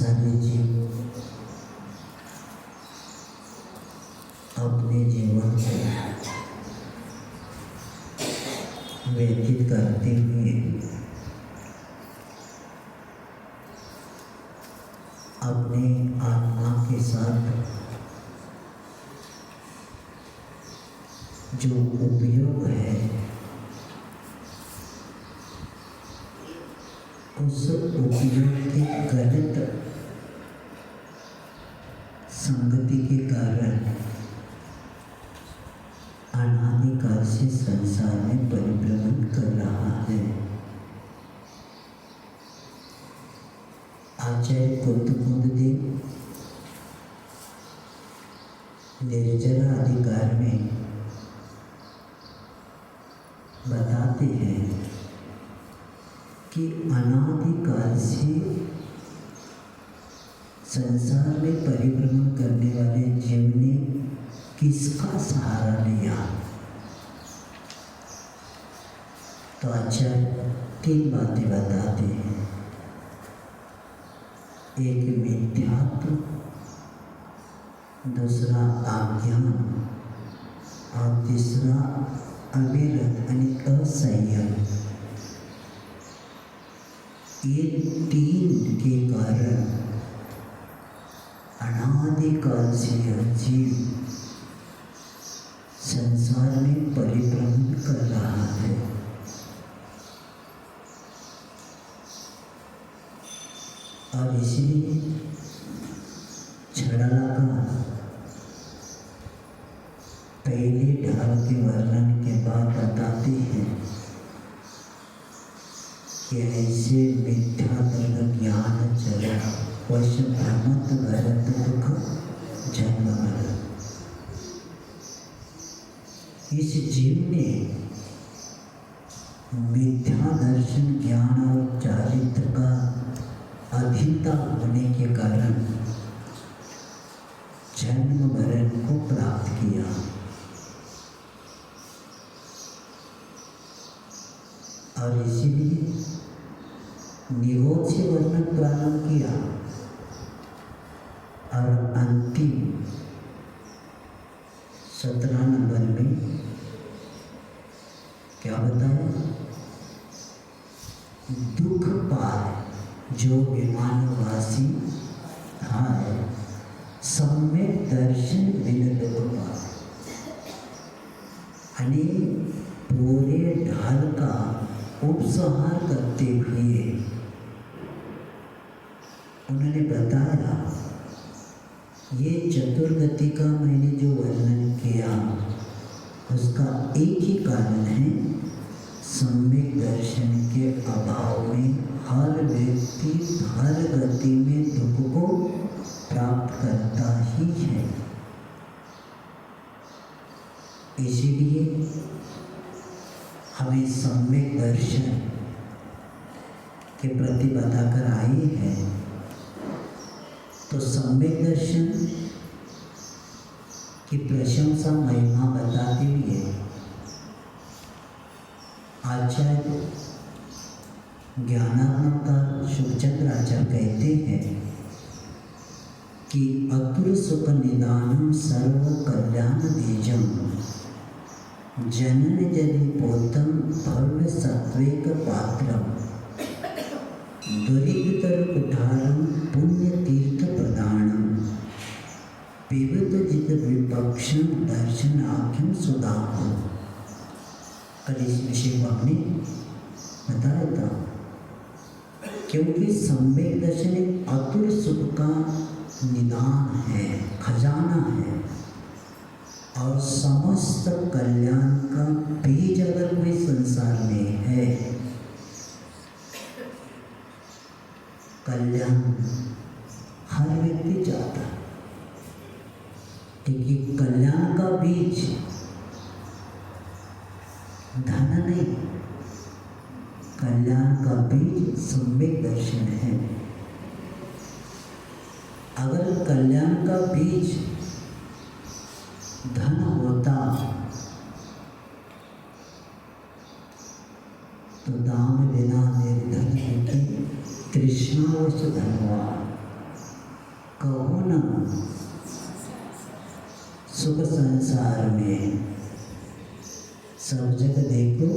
सारे जीव अपने जीवन को व्यतीत करते हुए अपने आत्मा के साथ जो उपयोग है उस उपयोग के गलत संगति के कारण अनादिकाल से संसार में परिभ्रमण कर रहा है। आचार्य कुंद देव निर्जरा अधिकार में बताते हैं कि अनादिकाल से संसार में परिभ्रमण करने वाले जीव ने किसका सहारा लिया। तो आचार्य 3 बातें बताते हैं। एक मिथ्यात्व, दूसरा अज्ञान और तीसरा अविरत यानी असंयम। ये 3 के कारण अनादिकाल से यह जीव संसार में परिभ्रमण कर रहा है। और इसलिए छड़ला का पहले ढाल के वर्णन के बाद बताते हैं कि ऐसे मिथ्या दर्द ज्ञान चला वश भ्रमत भरत दुख जन्म मरण। इस जीव ने मिथ्या दर्शन ज्ञान और चारित्र का अधीनता होने के कारण जन्म मरण को प्राप्त किया। और इसीलिए निरोध से वर्णन प्रारंभ किया और अंतिम 17 नंबर में क्या बताया? दुख पार जो विमानवासी था सम्यक दर्शन बिन दुख पार। यानी पूरे ढाल का उपसंहार करते हुए उन्होंने बताया ये चतुर्गति का मैंने जो वर्णन किया उसका एक ही कारण है, सम्यक दर्शन के अभाव में हर व्यक्ति हर गति में दुख को प्राप्त करता ही है। इसीलिए हमें सम्यक दर्शन के प्रति बताकर आई है। तो सम्यक दर्शन की प्रशंसा महिमा बताते हुए आचार्य ज्ञानात्मका शुभचंद्र आचार्य कहते हैं कि अतुर सुख निदानम सर्व कल्याण बीजम जनन जदि पोतम भव्य सत्वेक पात्रम दुरितर कुठारम पुण्य तीर्थ प्रदानम विविध जित विपक्षम दर्शन आख्यम सुदाम। कल इस विषय को हमने बताया था, क्योंकि सम्यक दर्शन एक अतुल सुख का निदान है, खजाना है और समस्त कल्याण का बीज अगर कोई संसार में है, कल्याण हर व्यक्ति चाहता है, लेकिन कल्याण का बीज धन नहीं, कल्याण का बीज सम्यक दर्शन है। अगर कल्याण का बीज धन होता तो दाम बिना निर्धन की तृष्णावश धनवान। कहो ना सुख संसार में, सब जगह देखो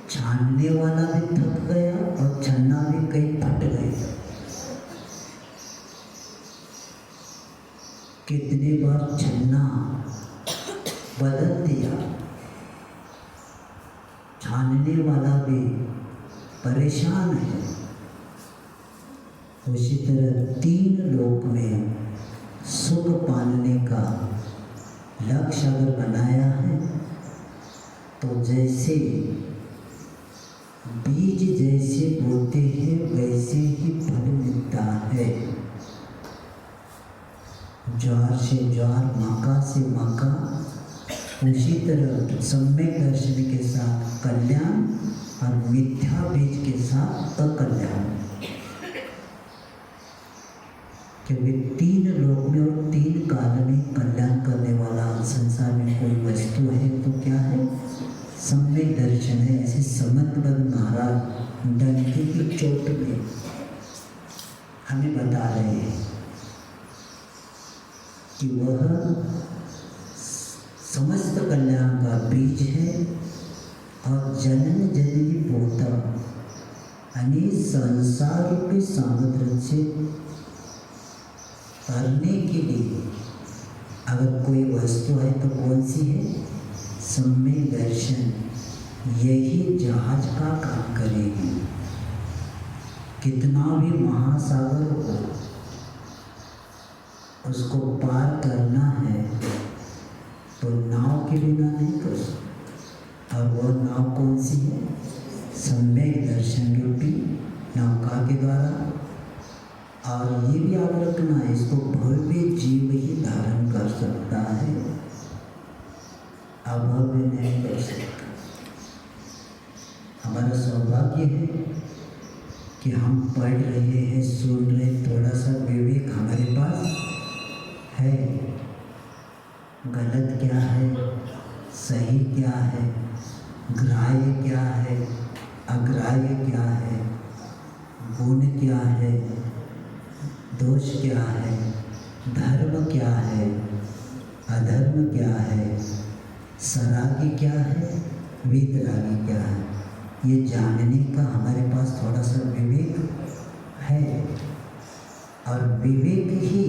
छानने वाला भी थक गया और छन्ना भी कहीं फट गए। कितनी बार छन्ना बदल दिया, छानने वाला भी परेशान है। उसी तरह तीन लोक में सुख पाने का लक्ष्य अगर बनाया है तो जैसे बीज जैसे बोते हैं वैसे ही फल मिलता है। ज्वार से ज्वार, मक्का से मक्का, उसी तरह सम्यक दर्शन के साथ कल्याण और मिथ्या बीज के साथ अकल्याण। क्योंकि तीन लोक में और तीन काल में कल्याण करने वाला संसार में कोई वस्तु है तो क्या है? सम्यक दर्शन है। ऐसे समंतबद्ध महाराज डंके की चोट में हमें बता रहे हैं कि वह समस्त कल्याण का बीज है और जनन जननी पोता यानी संसार रूपी समुद्र से तरने के लिए अगर कोई वस्तु है तो कौन सी है? सम्यक दर्शन। यही जहाज का काम करेगी। कितना भी महासागर हो, उसको पार करना है तो नाव के बिना नहीं कर सकते। और वह नाव कौन सी है? सम्यक दर्शन रूपी नौका के द्वारा। और ये भी याद रखना है, इसको भव्य जीव ही धारण कर सकता है, अभव्य नहीं कर सकता। हमारा सौभाग्य है कि हम पढ़ रहे हैं, सुन रहे, थोड़ा सा विवेक हमारे पास है। गलत क्या है, सही क्या है, ग्राह्य क्या है, अग्राह्य क्या है, गुण क्या है, दोष क्या है, धर्म क्या है, अधर्म क्या है, सरागी क्या है, वीतरागी क्या है, ये जानने का हमारे पास थोड़ा सा विवेक है। और विवेक ही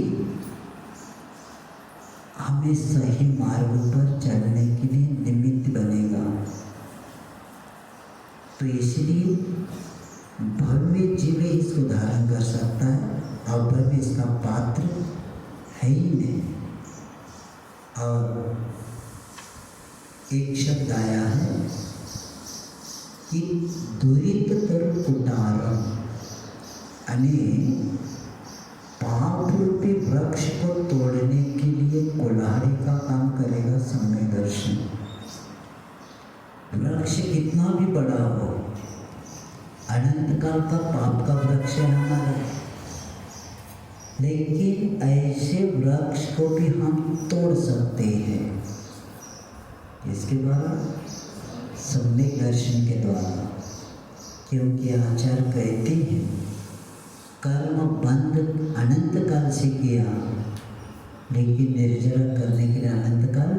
हमें सही मार्ग पर चलने के लिए निमित्त बनेगा। तो इसलिए भव्य जीव ही इसको धारण कर सकता है और भव्य इसका पात्र है ही नहीं। और एक शब्द आया है कि दुरिततर कुटारम, यानी पाप रूपी वृक्ष को तोड़ने के लिए कुल्हाड़ी का काम करेगा सम्यक दर्शन। वृक्ष कितना भी बड़ा हो, अनंत काल का पाप का वृक्ष है हमारा, लेकिन ऐसे वृक्ष को भी हम तोड़ सकते हैं। इसके द्वारा सम्यक दर्शन के द्वारा। क्योंकि आचार्य कहते हैं कर्म बंद अनंत काल से किया, लेकिन निर्जरा करने के लिए अनंत काल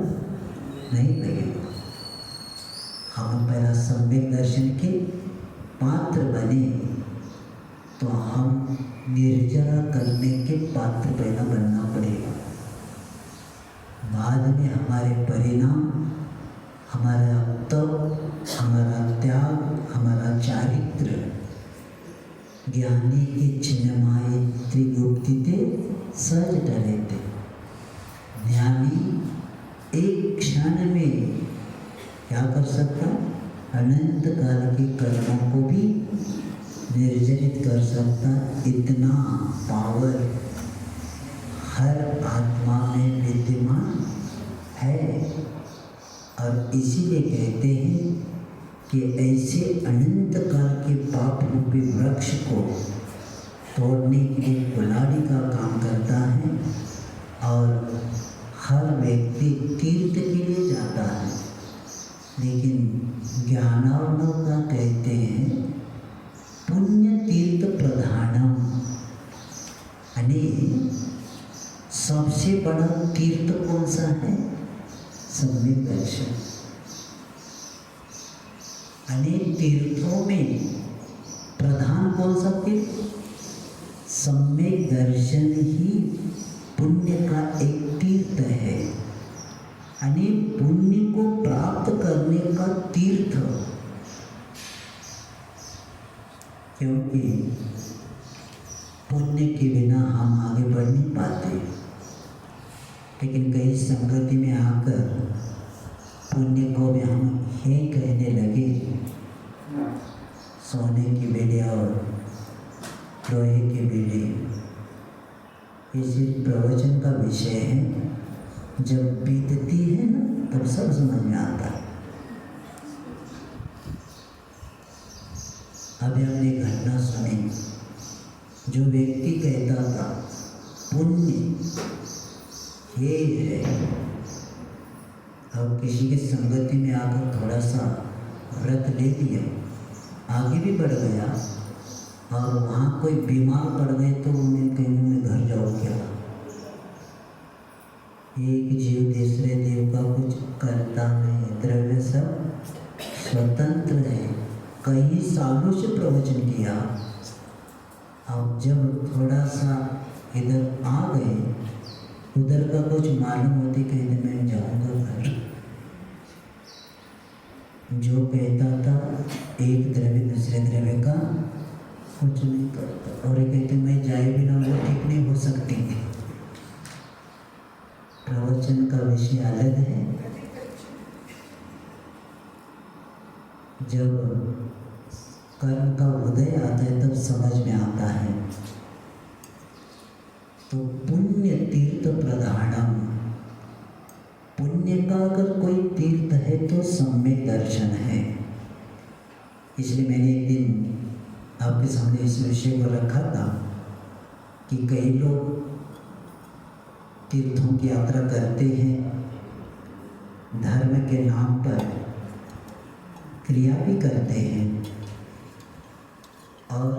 नहीं लगेगा। हम पहला सम्यक दर्शन के पात्र बने तो हम निर्जरा करने के पात्र पहला बनना पड़ेगा। बाद में हमारे परिणाम, हमारा तप, हमारा त्याग, हमारा चारित्र ज्ञानी के चिन्हमाय त्रिगुप्तिते सहज टलेते। ज्ञानी एक क्षण में क्या कर सकता? अनंत काल के कर्मों को भी निर्जरित कर सकता। इतना पावर हर आत्मा में विद्यमान है। और इसीलिए कहते हैं कि ऐसे अनंत काल के पाप रूपी वृक्ष को तोड़ने के लिए कुल्हाड़ी का काम करता है। और हर व्यक्ति तीर्थ के लिए जाता है, लेकिन ज्ञानावनव का कहते हैं पुण्य तीर्थ प्रधानम, यानी सबसे बड़ा तीर्थ कौन सा है? सम्यक दर्शन। अनेक तीर्थों में प्रधान कौन सा तीर्थ? सम्यक दर्शन ही पुण्य का एक तीर्थ है। यानी पुण्य को प्राप्त करने का तीर्थ। क्योंकि पुण्य के बिना हम आगे बढ़ नहीं पाते। लेकिन कई संगति में आकर पुण्य को भी हम हे कहने लगे। सोने की बेड़े और लोहे की बेड़े, इसी प्रवचन का विषय है। जब बीतती है ना, तब सब समझ में आता है। अभी हमने घटना सुनी, जो व्यक्ति कहता था पुण्य ये है, अब किसी की संगति में आकर थोड़ा सा व्रत ले लिया, आगे भी बढ़ गया, और वहाँ कोई बीमार पड़ गए तो उन्हें कहीं घर जाओ क्या? एक जीव दूसरे देव का कुछ करता नहीं, द्रव्य सब स्वतंत्र है। कई सालों से प्रवचन किया, अब जब थोड़ा सा इधर आ गए, उधर का कुछ मालूम होती, कहते मैं जाऊंगा घर। जो कहता था एक द्रव्य दूसरे द्रव्य का कुछ नहीं करता, और ये कहते मैं जाए बिना वो ठीक नहीं हो सकती। प्रवचन का विषय अलग है। जब कर्म का उदय आता है तब समझ में आता है। तो पुण्य तीर्थ प्रधानम, पुण्य का अगर कोई तीर्थ है तो सम्यक दर्शन है। इसलिए मैंने एक दिन आपके सामने इस विषय को रखा था कि कई लोग तीर्थों की यात्रा करते हैं, धर्म के नाम पर क्रिया भी करते हैं, और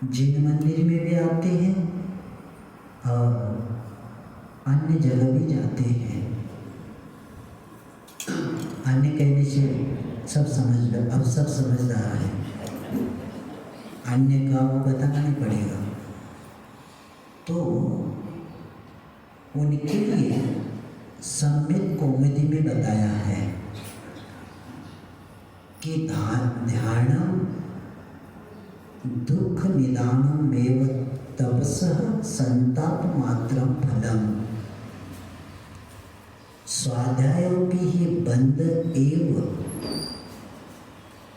जिन मंदिर में भी आते हैं और अन्य जगह भी जाते हैं। अन्य कहने से सब समझ लो, अब सब समझदार है। अन्य का वो बताना नहीं पड़ेगा। तो उनके लिए सम्यक कौमुदी में बताया है कि ध्यानम दुख निदानम एव तपसः संताप मात्रम फलम स्वाध्यायोपि ही बंध एव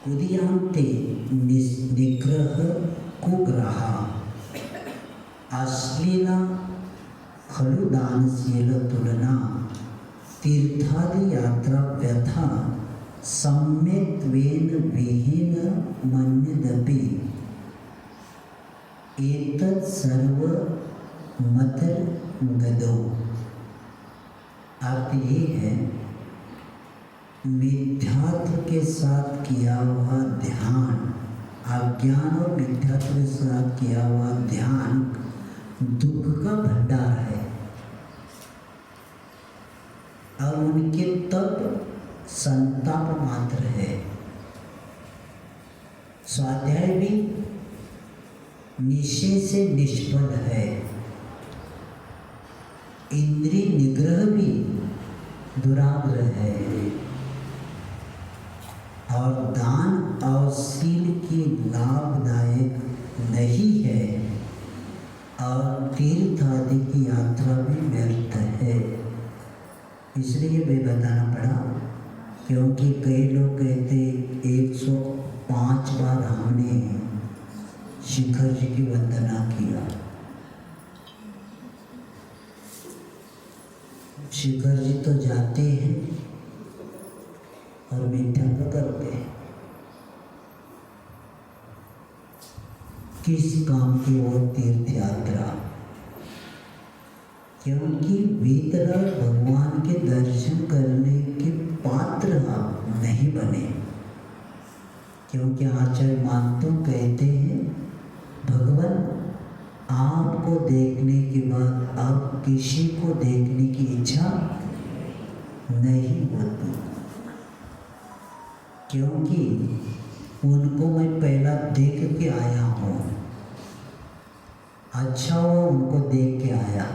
कुदियांते निग्रह कुग्रहा अश्लीला खलु दानशील तुलना तीर्थादि यात्रा व्यथा सम्यक्त्वेन विहीन मन्यदपि एतत् सर्व मत गदो। अर्थ ये है, मिथ्यात्व के साथ किया हुआ ध्यान, अज्ञान और मिथ्यात्व के साथ किया हुआ ध्यान दुख का भंडार है, और उनके तप संताप मात्र है। स्वाध्याय भी निश्चय से निष्फल है, इंद्रिय निग्रह भी दुराग्रह है, और दान और शील की लाभदायक नहीं है, और तीर्थ आदि की यात्रा भी व्यर्थ है। इसलिए मैं बताना पड़ा, क्योंकि कई लोग कहते 105 बार हमने शिखर जी की वंदना किया। शिखर जी तो जाते हैं और मिथ्यात्व करते हैं। किस काम की वो तीर्थ यात्रा? क्योंकि वीतराग भगवान के दर्शन करने के पात्र आप नहीं बने। क्योंकि आचार्य मानतो कहते हैं भगवान आपको देखने के बाद अब किसी को देखने की इच्छा नहीं होती, क्योंकि उनको मैं पहला देख के आया हूँ। अच्छा हुआ उनको देख के आया।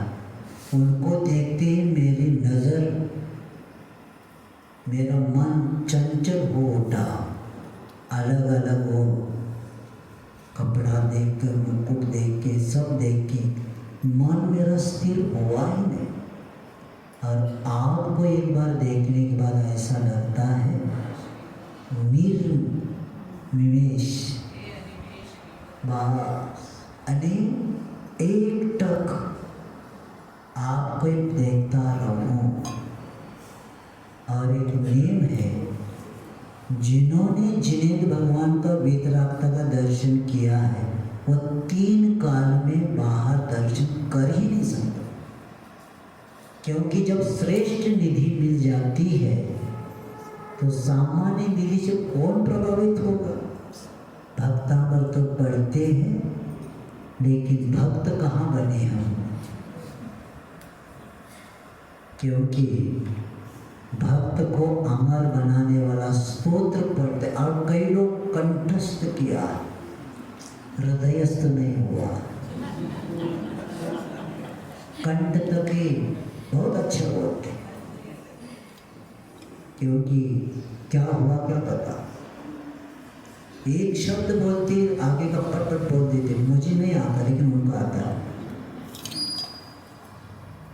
उनको देखते ही मेरी नज़र, मेरा मन चंचल हो उठा। अलग अलग हो, कपड़ा देख कर, मुकुट देख के, सब देख के मन मेरा स्थिर हुआ ही नहीं। और आपको एक बार देखने के बाद ऐसा लगता है निर्निमेष एक टक आपको देखता रहूं। और एक नियम है, जिन्होंने जिनेंद्र भगवान का वीतरागता का दर्शन किया है वो 3 काल में बाहर दर्शन कर ही नहीं सकते, क्योंकि जब श्रेष्ठ निधि मिल जाती है तो सामान्य निधि से कौन प्रभावित होगा। भक्तामर तो पढ़ते हैं, लेकिन भक्त कहाँ बने हम, क्योंकि भक्त को अमर बनाने वाला स्तोत्र पढ़ते, और कई लोग कंठस्थ किया, हृदयस्थ नहीं हुआ। कंठ तक ही बहुत अच्छे बोलते, क्योंकि क्या हुआ क्या पता, एक शब्द बोलते आगे का पट पट बोल देते। मुझे नहीं आता, लेकिन उनको आता है।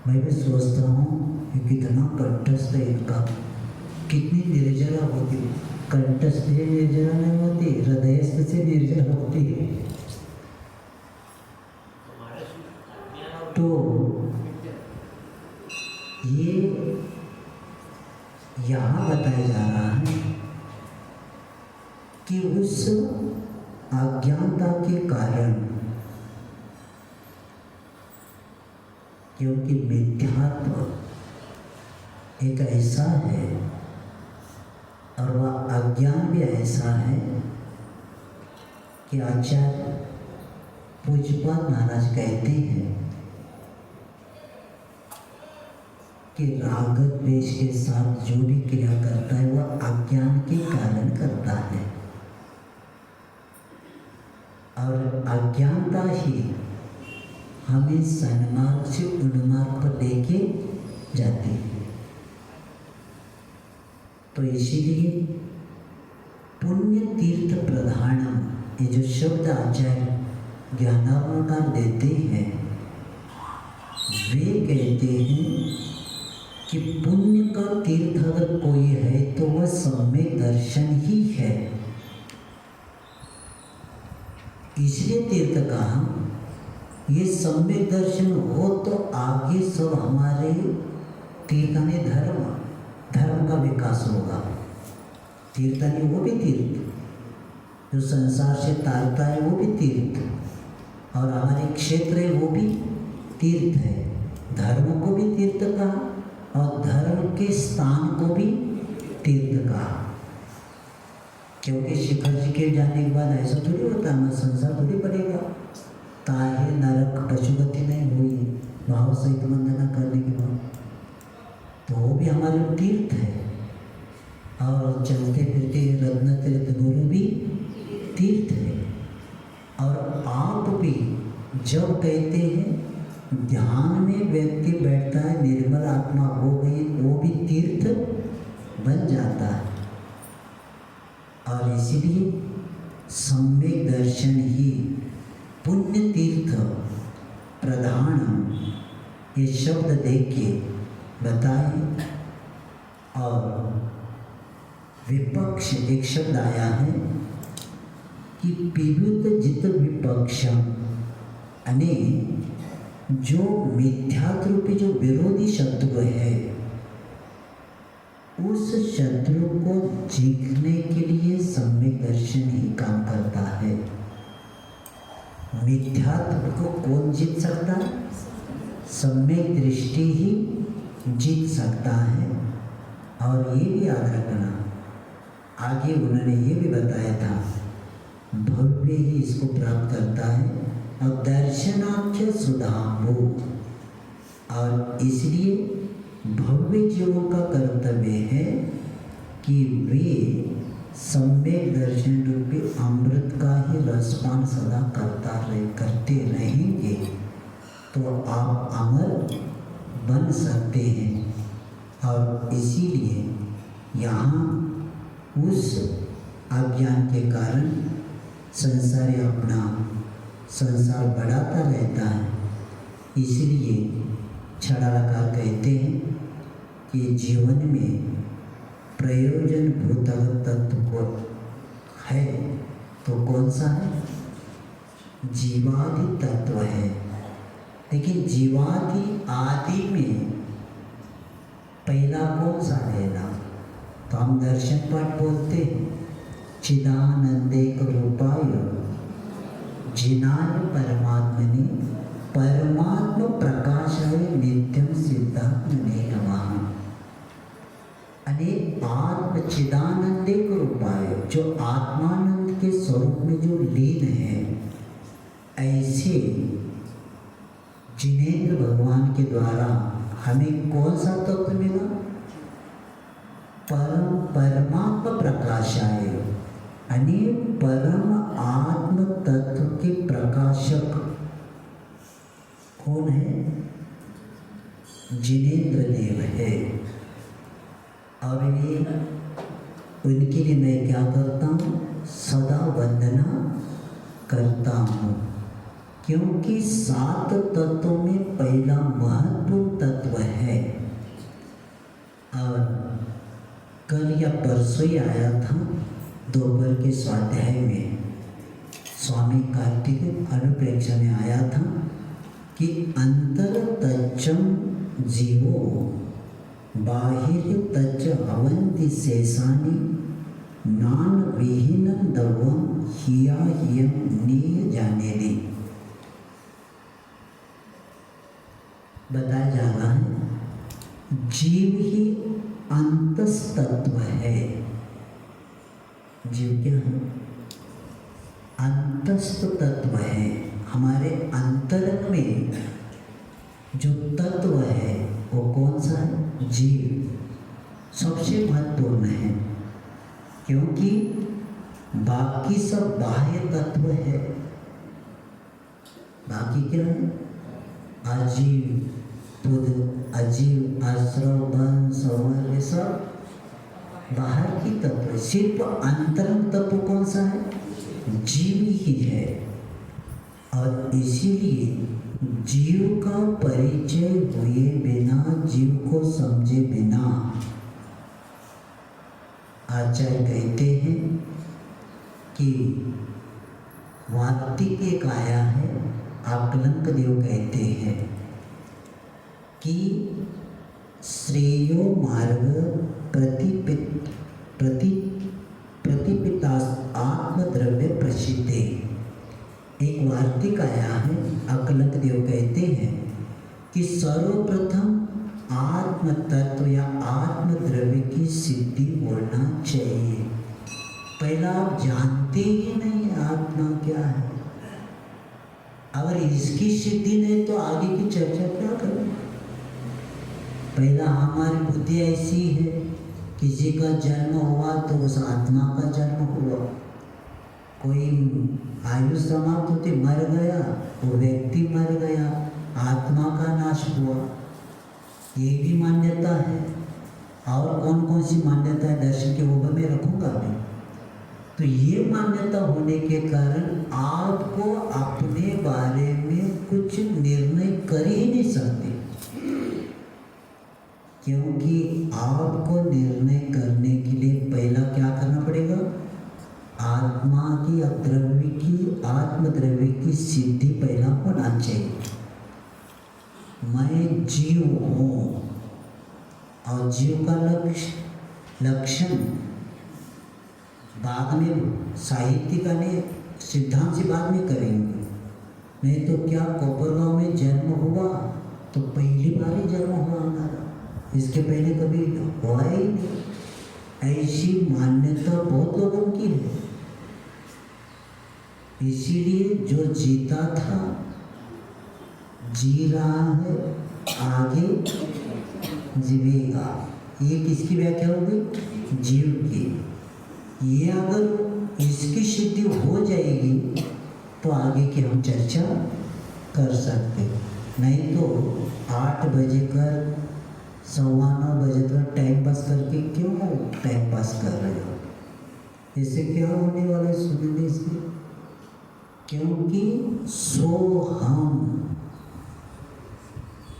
मैं भी सोचता हूँ कि कितना कंठस्थ है इनका, कितनी निर्जरा होती। कंठस्थ से निर्जरा नहीं होती, हृदयस्थ से निर्जरा होती है। तो ये यहाँ बताया जा रहा है कि उस अज्ञानता के कारण, क्योंकि मिथ्यात्व एक ऐसा है और वह अज्ञान भी ऐसा है कि आचार्य पूज्यपाद महाराज कहते हैं कि राग द्वेष के साथ जो भी क्रिया करता है वह अज्ञान के कारण करता है, और अज्ञानता ही हमें सन्मार्ग से उन्मार्ग पर लेके जाती है। तो इसीलिए पुण्य तीर्थ प्रधानम, ये जो शब्द आचार्य ज्ञानावतार देते हैं, वे कहते हैं कि पुण्य का तीर्थ अगर कोई है तो वह सम्यक दर्शन ही है। इसलिए तीर्थ कहा, ये सम्यक दर्शन हो तो आगे सब हमारे तीर्थानी धर्म का विकास होगा। तीर्थानी वो भी तीर्थ, जो संसार से तारता है वो भी तीर्थ, और हमारे क्षेत्र है वो भी तीर्थ है। धर्म को भी तीर्थ कहा और धर्म के स्थान को भी तीर्थ कहा, क्योंकि शिखर जी के जाने के बाद ऐसा थोड़ी होता है, संसार थोड़ी पड़ेगा। ताहे नरक पशुगति नहीं हुई भाव सहित वंदना करने के बाद, तो वो भी हमारे तीर्थ है। और चलते फिरते रत्न तीर्थ गुरु भी तीर्थ है। और आप भी जब कहते हैं ध्यान में व्यक्ति बैठता है, निर्मल आत्मा हो गई, वो भी तीर्थ बन जाता है। और इसीलिए सम्यक दर्शन ही पुण्य तीर्थ प्रधान, ये शब्द देख के बताए। और विपक्ष एक शब्द आया है कि पीयूत जित विपक्षम, यानी जो मिथ्यात्व रूपी जो विरोधी शत्रु है, उस शत्रु को जीतने के लिए सम्यक दर्शन ही काम करता है। मिथ्यात्व को कौन जीत सकता है? सम्यक दृष्टि ही जीत सकता है। और ये भी याद रखना, आगे उन्होंने ये भी बताया था, भव्य ही इसको प्राप्त करता है, और दर्शनाख्य सुधाम्बु। और इसलिए भव्य जीवों का कर्तव्य है कि वे सम्यक दर्शन रूपी अमृत का ही रसपान सदा करते रहेंगे तो आप अमर बन सकते हैं। और इसीलिए यहाँ उस अज्ञान के कारण संसार अपना संसार बढ़ाता रहता है। इसलिए छड़ाकार कहते हैं कि जीवन में प्रयोजन भूत तत्व को है तो कौन सा है? जीवादि तत्व है। लेकिन जीवादि आदि में पहला कौन सा लेना? तो हम दर्शन पाठ बोलते हैं, चिदानंदेक रूपाय जिनाय परमात्मने परमात्म प्रकाशाय नित्यम सिद्धात्मने नमः। अने आत्म चिदानंदेक रूपाय, जो आत्मानंद के स्वरूप में जो लीन है, ऐसे जिनेंद्र भगवान के द्वारा हमें कौन सा तत्व मिला? परमात्म प्रकाशाय, यानी परम आत्म तत्व के प्रकाशक कौन है? जिनेंद्र देव है। और ये उनके लिए मैं क्या करता हूँ? सदा वंदना करता हूँ, क्योंकि 7 तत्वों में पहला महत्वपूर्ण तत्व है। और कल या परसों ही आया था दोपहर के स्वाध्याय में, स्वामी कार्तिक अनुप्रेक्षा में आया था कि अंतर तच्चम जीवो बाहिर तच्च अवंति शेषानि नान विहीनम दवम हिया हियम नीय जाने दी। बताया जा रहा है जीव ही अंतस तत्व है। जीव क्या है? अंतस्थ तत्व है। हमारे अंतरंग में जो तत्व है वो कौन सा है? जीव सबसे महत्वपूर्ण है, क्योंकि बाकी सब बाह्य तत्व है। बाकी क्या है? अजीव, खुद अजीव, आश्रव, बन, सवर, ये सब बाहर की तत्व। सिर्फ अंतरंग तत्व कौन सा है? जीव ही है। और इसीलिए जीव का परिचय हुए बिना, जीव को समझे बिना, आचार्य कहते हैं कि वार्तिक एक आया है, आकलंक देव कहते हैं कि श्रेयो मार्ग प्रतिपिता आत्मद्रव्य प्रसिद्धे। एक वार्तिक आया है, आकलंक देव कहते हैं कि सर्वप्रथम आत्म तत्व या आत्मद्रव्य की सिद्धि होना चाहिए। पहला आप जानते ही नहीं आत्मा क्या है। अगर इसकी सिद्धि नहीं तो आगे की चर्चा क्या करें? पहला हमारी बुद्धि ऐसी है, किसी का जन्म हुआ तो उस आत्मा का जन्म हुआ। कोई आयु समाप्त होती, मर गया, वो व्यक्ति मर गया, आत्मा का नाश हुआ। ये भी मान्यता है। और कौन कौन सी मान्यता है दर्शन के ऊपर में रखूंगा मैं। तो ये मान्यता होने के कारण आपको अपने बारे में कुछ निर्णय कर ही नहीं सकते, क्योंकि आपको निर्णय करने के लिए पहला क्या करना पड़ेगा? आत्मा की आत्मद्रव्य की सिद्धि पहला होना चाहिए। मैं जीव हूँ, और जीव का लक्षण बाद में साहित्यिक ने सिद्धांत से बाद में करेंगे। नहीं तो क्या कोपरगांव में जन्म हुआ तो पहली बार ही जन्म हुआ हमारा, इसके पहले कभी हुआ ही नहीं। ऐसी मान्यता बहुत लोगों की है। इसीलिए जो जीता था जी रहा है, आगे जीवेगा। ये किसकी व्याख्या होगी? जीव की। ये अगर इसकी सिद्धि हो जाएगी तो आगे की हम चर्चा कर सकते, नहीं तो 8 बजे कर 9:15 बजे तक टाइम पास करके क्यों टाइम पास कर रहे हो? इससे क्या होने वाला है सुनने से? क्योंकि सोहम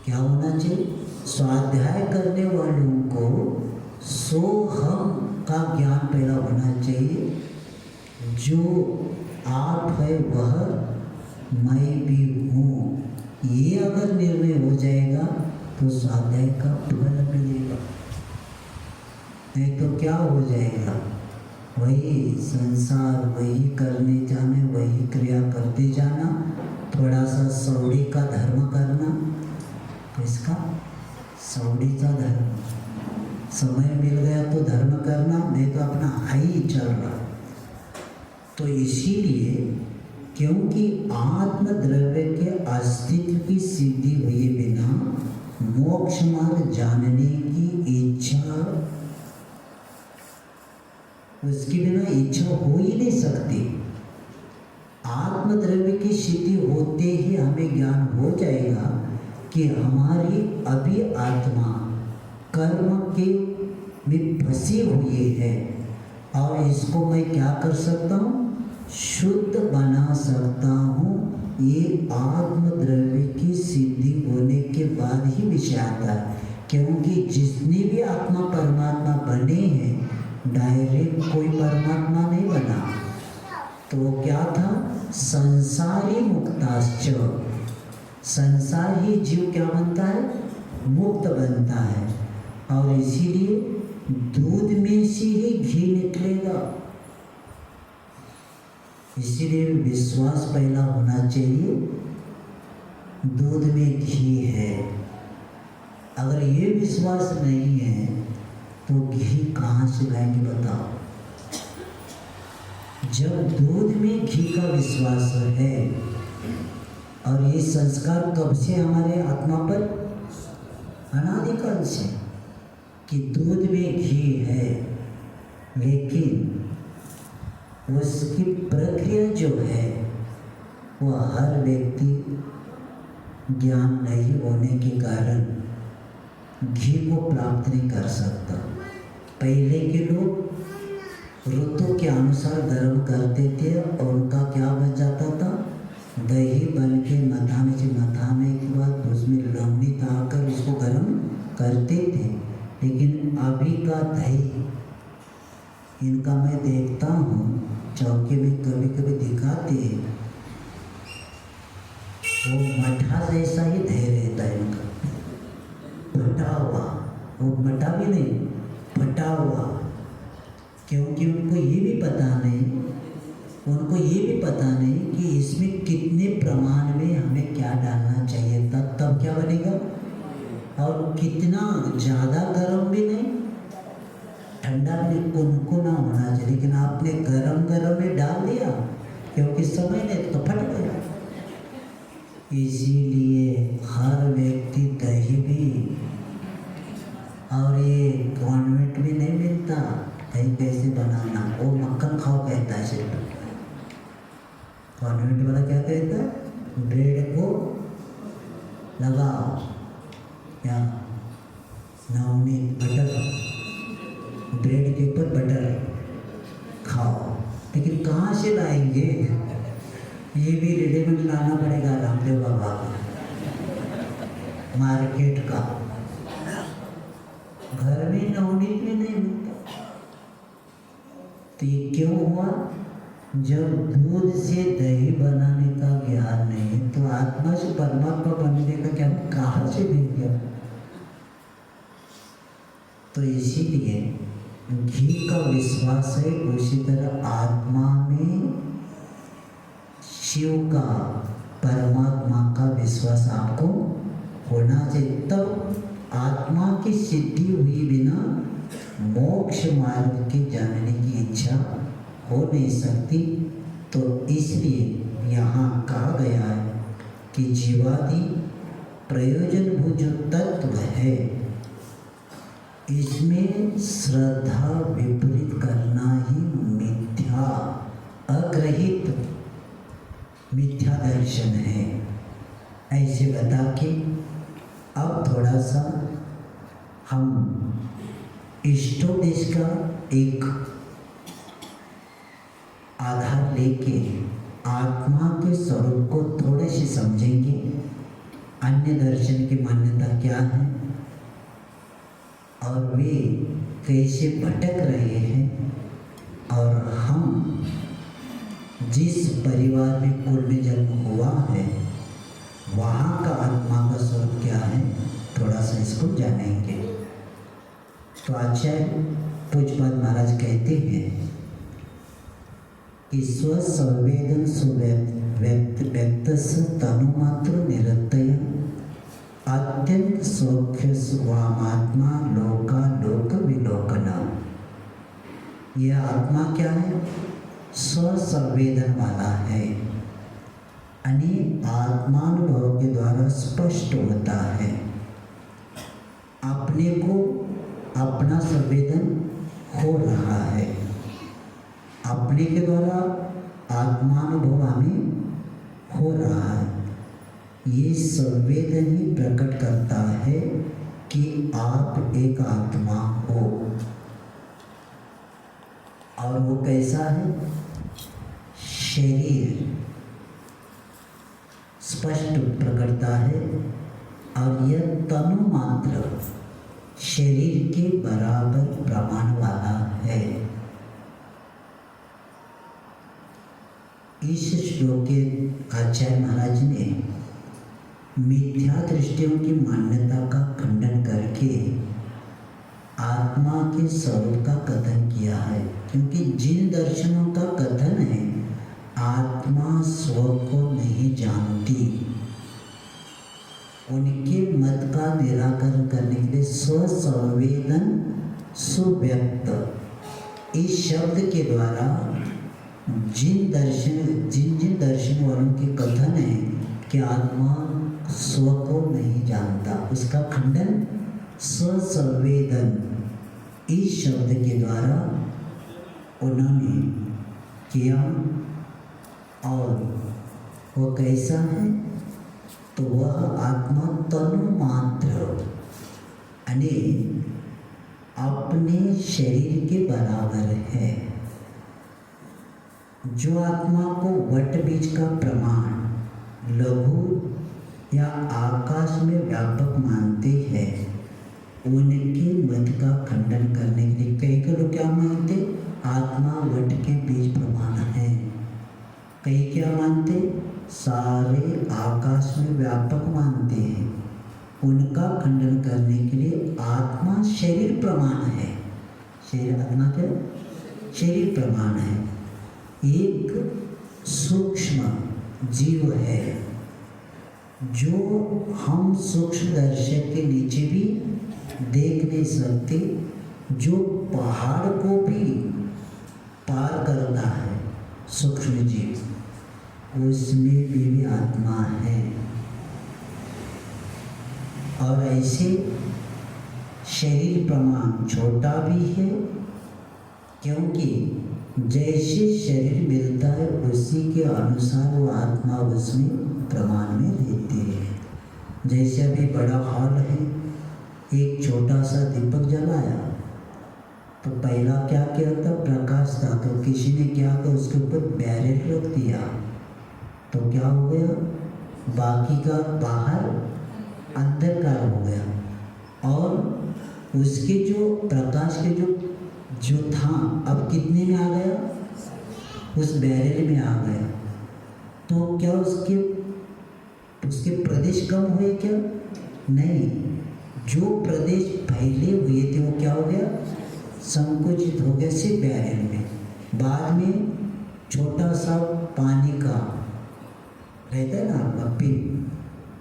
क्या होना चाहिए? स्वाध्याय करने वालों को सोहम का ज्ञान पहला होना चाहिए। जो आप है वह मैं भी हूँ, ये अगर निर्णय हो जाएगा तो स्वाध्याय का फल मिलेगा। नहीं तो क्या हो जाएगा? वही संसार, वही करने जाने, वही क्रिया करते जाना, थोड़ा सा सौड़ी का धर्म करना। इसका सौड़ीचा धर्म, समय मिल गया तो धर्म करना, नहीं तो अपना हाई चल रहा। तो इसीलिए क्योंकि आत्म द्रव्य के अस्तित्व की सिद्धि हुए बिना मोक्ष मार्ग जानने की इच्छा, उसके बिना इच्छा हो ही नहीं सकती। आत्म द्रव्य की सिद्धि होते ही हमें ज्ञान हो जाएगा कि हमारी अभी आत्मा कर्म के में फंसी हुई है और इसको मैं क्या कर सकता हूँ? शुद्ध बना सकता हूँ। ये आत्म द्रव्य की सिद्धि होने के बाद ही विषय आता है। क्योंकि जितनी भी आत्मा परमात्मा बने हैं डायरेक्ट कोई परमात्मा नहीं बना। तो क्या था? संसारी मुक्ताश्च, संसार ही जीव क्या बनता है? मुक्त बनता है। और इसीलिए दूध में से ही घी निकलेगा। इसीलिए विश्वास पहला होना चाहिए, दूध में घी है। अगर ये विश्वास नहीं है तो घी कहाँ से लाएंगे बताओ? जब दूध में घी का विश्वास है, और ये संस्कार कब से हमारे आत्मा पर? अनादिकाल से, कि दूध में घी है, लेकिन उसकी प्रक्रिया जो है वह हर व्यक्ति ज्ञान नहीं होने के कारण घी को प्राप्त नहीं कर सकता। पहले के लोग ऋतु के अनुसार गर्म करते थे और उनका क्या बन जाता था? दही बन के मथाने के बाद उसमें लवणी डालकर उसको गर्म करते थे। लेकिन अभी का दही, इनका मैं देखता हूँ चौके में कभी कभी दिखाते हैं, वो मठा जैसा ही दही रहता है इनका, फटा हुआ। वो मठा भी नहीं, फटा हुआ। क्योंकि उनको ये भी पता नहीं कि इसमें कितने प्रमाण में हमें क्या डालना चाहिए था, तब क्या बनेगा। और कितना ज़्यादा गर्म भी नहीं, ठंडा भी कुनकुना होना चाहिए। लेकिन आपने गरम में डाल दिया, क्योंकि समय नहीं तो फट गया। इसीलिए हर व्यक्ति दही भी, और ये कॉन्वेंट भी नहीं मिलता दही कैसे बनाना, वो मक्खन खाओ कहता है सिर्फ। कॉन्वेंट वाला क्या कहता है? ब्रेड को लगाओ या नवनीत बटर, ब्रेड के ऊपर बटर खाओ। लेकिन कहाँ से लाएंगे? ये भी रेडीमेड लाना पड़ेगा रामदेव बाबा का, मार्केट का। घर में नवनीत में नहीं मिलता। तो ये क्यों हुआ? जब दूध से दही बनाने का ज्ञान नहीं, तो आत्मा से परमात्मा बनने का ज्ञान कहाँ से मिल गया? तो इसीलिए घी का विश्वास है, उसी तरह आत्मा में शिव का, परमात्मा का विश्वास आपको होना चाहिए। तब आत्मा की सिद्धि हुई बिना मोक्ष मार्ग के जानने की इच्छा हो नहीं सकती। तो इसलिए यहाँ कहा गया है कि जीवादि प्रयोजनभूत जो तत्व है इसमें श्रद्धा विपरीत करना ही मिथ्या अग्रहित मिथ्या दर्शन है। ऐसे बता के अब थोड़ा सा हम इष्टोपदेश का एक आधार लेके आत्मा के स्वरूप को थोड़े से समझेंगे। अन्य दर्शन की मान्यता क्या है और वे कैसे भटक रहे हैं, और हम जिस परिवार में कुल में जन्म हुआ है वहाँ का आत्मा का स्वरूप क्या है, थोड़ा सा इसको जानेंगे। तो आचार्य पूज्यपाद महाराज कहते हैं कि स्वसंवेदन व्यक्त तनुमात्र निरतय अत्यंत सौख्य स्वामात्मा लोका लोक विलोकना। यह आत्मा क्या है, स्वसंवेदन वाला है, यानी आत्मानुभव के द्वारा स्पष्ट होता है। अपने को अपना संवेदन हो रहा है, अपने के द्वारा आत्मानुभव हमें हो रहा है। ये संवेदन ही प्रकट करता है कि आप एक आत्मा हो। और वो कैसा है, शरीर स्पष्ट प्रकटता है, और यह तनु मात्र शरीर के बराबर प्रमाण वाला है। इस श्लोक के आचार्य महाराज ने मिथ्या दृष्टियों की मान्यता का खंडन करके आत्मा के स्वरूप का कथन किया है। क्योंकि जिन दर्शनों का कथन है आत्मा स्व को नहीं जानती, उनके मत का निराकरण करने के लिए स्वसंवेदन सुव्यक्त इस शब्द के द्वारा जिन दर्शन वालों के कथन है कि आत्मा स्व को नहीं जानता, उसका खंडन स्वसंवेदन इस शब्द के द्वारा उन्होंने किया। और वो कैसा है, तो वह आत्मा तनु मात्र यानी अपने शरीर के बराबर है। जो आत्मा को वट बीज का प्रमाण लघु या आकाश में व्यापक मानते हैं, उनके मत का खंडन करने के लिए कई लोग क्या मानते, आत्मा वट के बीज प्रमाण है। कई क्या मानते, सारे आकाश में व्यापक मानते हैं। उनका खंडन करने के लिए आत्मा शरीर प्रमाण है। शरीर आत्मा क्या, शरीर प्रमाण है। एक सूक्ष्म जीव है जो हम सूक्ष्म दर्शक के नीचे भी देख नहीं सकते, जो पहाड़ को भी पार करता है, सूक्ष्म जीव, उसमें भी आत्मा है। और ऐसे शरीर प्रमाण छोटा भी है, क्योंकि जैसे शरीर मिलता है उसी के अनुसार वो आत्मा उसमें प्रमाण में रहती है। जैसे अभी बड़ा हॉल है, एक छोटा सा दीपक जलाया तो पहला क्या किया था, प्रकाश था, तो किसी ने क्या किया, उसके ऊपर बैरल रख दिया, तो क्या हो गया, बाकी का बाहर अंधकार हो गया। और उसके जो प्रकाश के जो था अब कितने में आ गया, उस बैरल में आ गया। तो क्या उसके प्रदेश कम हुए क्या, नहीं, जो प्रदेश फैले हुए थे वो क्या हो गया, संकुचित हो गया सिर्फ बैरल में। बाद में छोटा सा पानी का रहता है ना आपका पिन,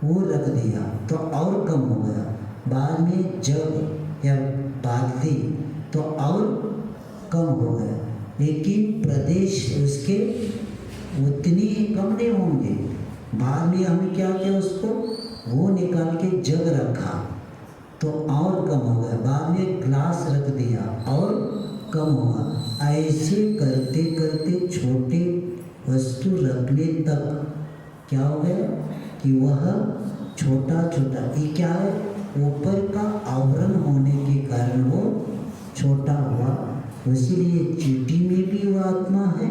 वो रख दिया तो और कम हो गया। बाद में जग या बादली तो और कम हो गया, लेकिन प्रदेश उसके उतनी ही कम नहीं होंगे। बाद में हमने क्या किया, उसको वो निकाल के जग रखा तो और कम हो गया, बाद में ग्लास रख दिया और कम हुआ। ऐसे करते करते छोटे वस्तु रखने तक क्या हो गया कि वह छोटा छोटा, ये क्या है, ऊपर का आवरण होने के कारण वो छोटा हुआ। इसीलिए चींटी में भी वो आत्मा है,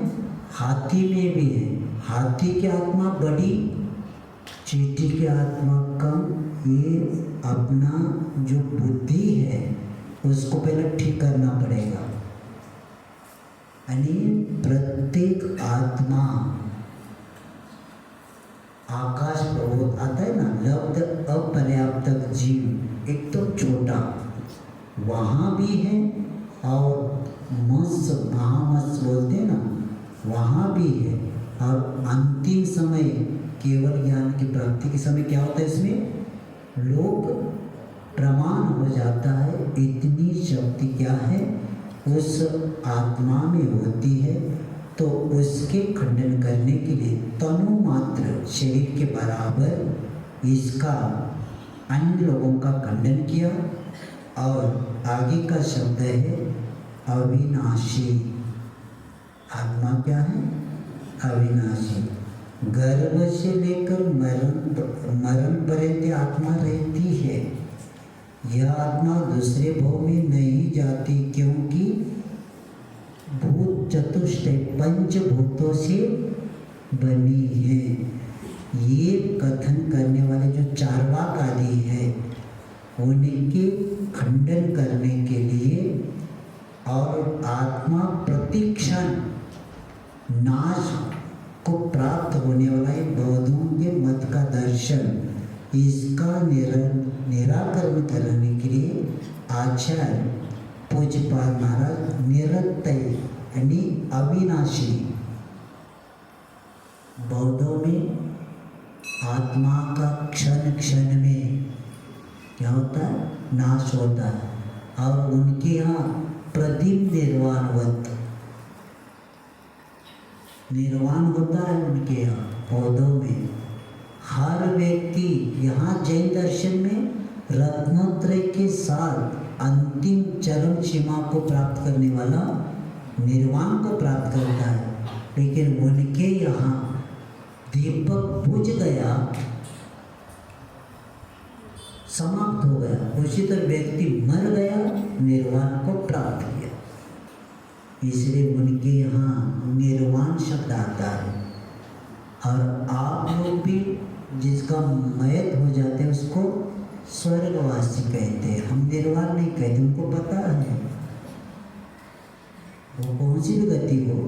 हाथी में भी है। हाथी की आत्मा बड़ी, चींटी की आत्मा कम। ये अपना जो बुद्धि है उसको पहले ठीक करना पड़ेगा। यानी प्रत्येक आत्मा आकाश पर्वत आता है ना, लब्ध अपर्याप्त जीव, एक तो छोटा वहाँ भी है, और मत्स्य महामत्स्य बोलते हैं ना, वहाँ भी है। और अंतिम समय केवल ज्ञान की प्राप्ति के समय क्या होता है, इसमें लोक प्रमाण हो जाता है। इतनी शक्ति क्या है उस आत्मा में होती है। तो उसके खंडन करने के लिए तनु मात्र शरीर के बराबर इसका अन्य लोगों का खंडन किया। और आगे का शब्द है अविनाशी। आत्मा क्या है, अविनाशी। गर्भ से लेकर मरण पर्यंत आत्मा रहती है। यह आत्मा दूसरे भव में नहीं जाती, क्योंकि भूत चतुष्टय पंचभूतों से बनी है। ये कथन करने वाले जो चार्वाक आदि है, उनके खंडन करने के लिए और आत्मा प्रतिक्षण नाश को प्राप्त होने वाला एक बौद्धों के मत का दर्शन, इसका निराकरण करने के लिए आचार्य पूज्यपाद महाराज निरंतर यानी अविनाशी, बौद्धों में आत्मा का क्षण क्षण में क्या होता है, नाश होता है। और उनके यहाँ प्रदीप निर्वाणवत निर्वाण होता है उनके यहाँ पौधों में। हर व्यक्ति यहाँ जैन दर्शन में रत्नत्रय के साथ अंतिम चरम सीमा को प्राप्त करने वाला निर्वाण को प्राप्त करता है। लेकिन उनके यहाँ दीपक बुझ गया, समाप्त हो गया, उसी तरह व्यक्ति मर गया, निर्वाण को प्राप्त किया। इसलिए उनके यहाँ निर्वाण शब्द आता है। और आप लोग भी जिसका मयत हो जाते हैं उसको स्वर्गवासी कहते हैं, हम निर्वाण नहीं कहते। उनको पता है वो कौन सी भी गति हो,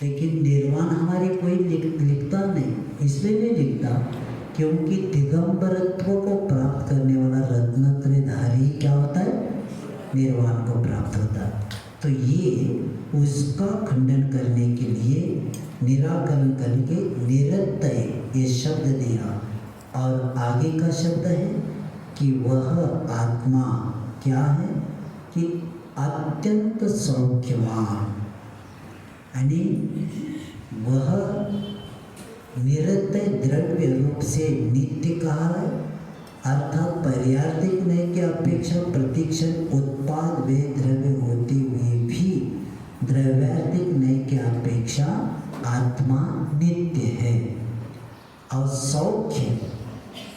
लेकिन निर्वाण हमारी कोई लिखता नहीं। इसलिए नहीं लिखता क्योंकि दिगंबरत्व को प्राप्त करने वाला रत्नत्रयधारी क्या होता है, निर्वाण को प्राप्त होता है। तो ये उसका खंडन करने के लिए निराकरण करके निरंतर ये शब्द दिया। और आगे का शब्द है कि वह आत्मा क्या है कि अत्यंत सौख्यवान, यानी वह निरंतर द्रव्य रूप से नित्य कहा है, अर्थात पर्यार्थिक नय की अपेक्षा प्रतिक्षण उत्पाद वे द्रव्य होते हुए भी द्रव्यार्थिक नय की अपेक्षा आत्मा नित्य है। और सौख्य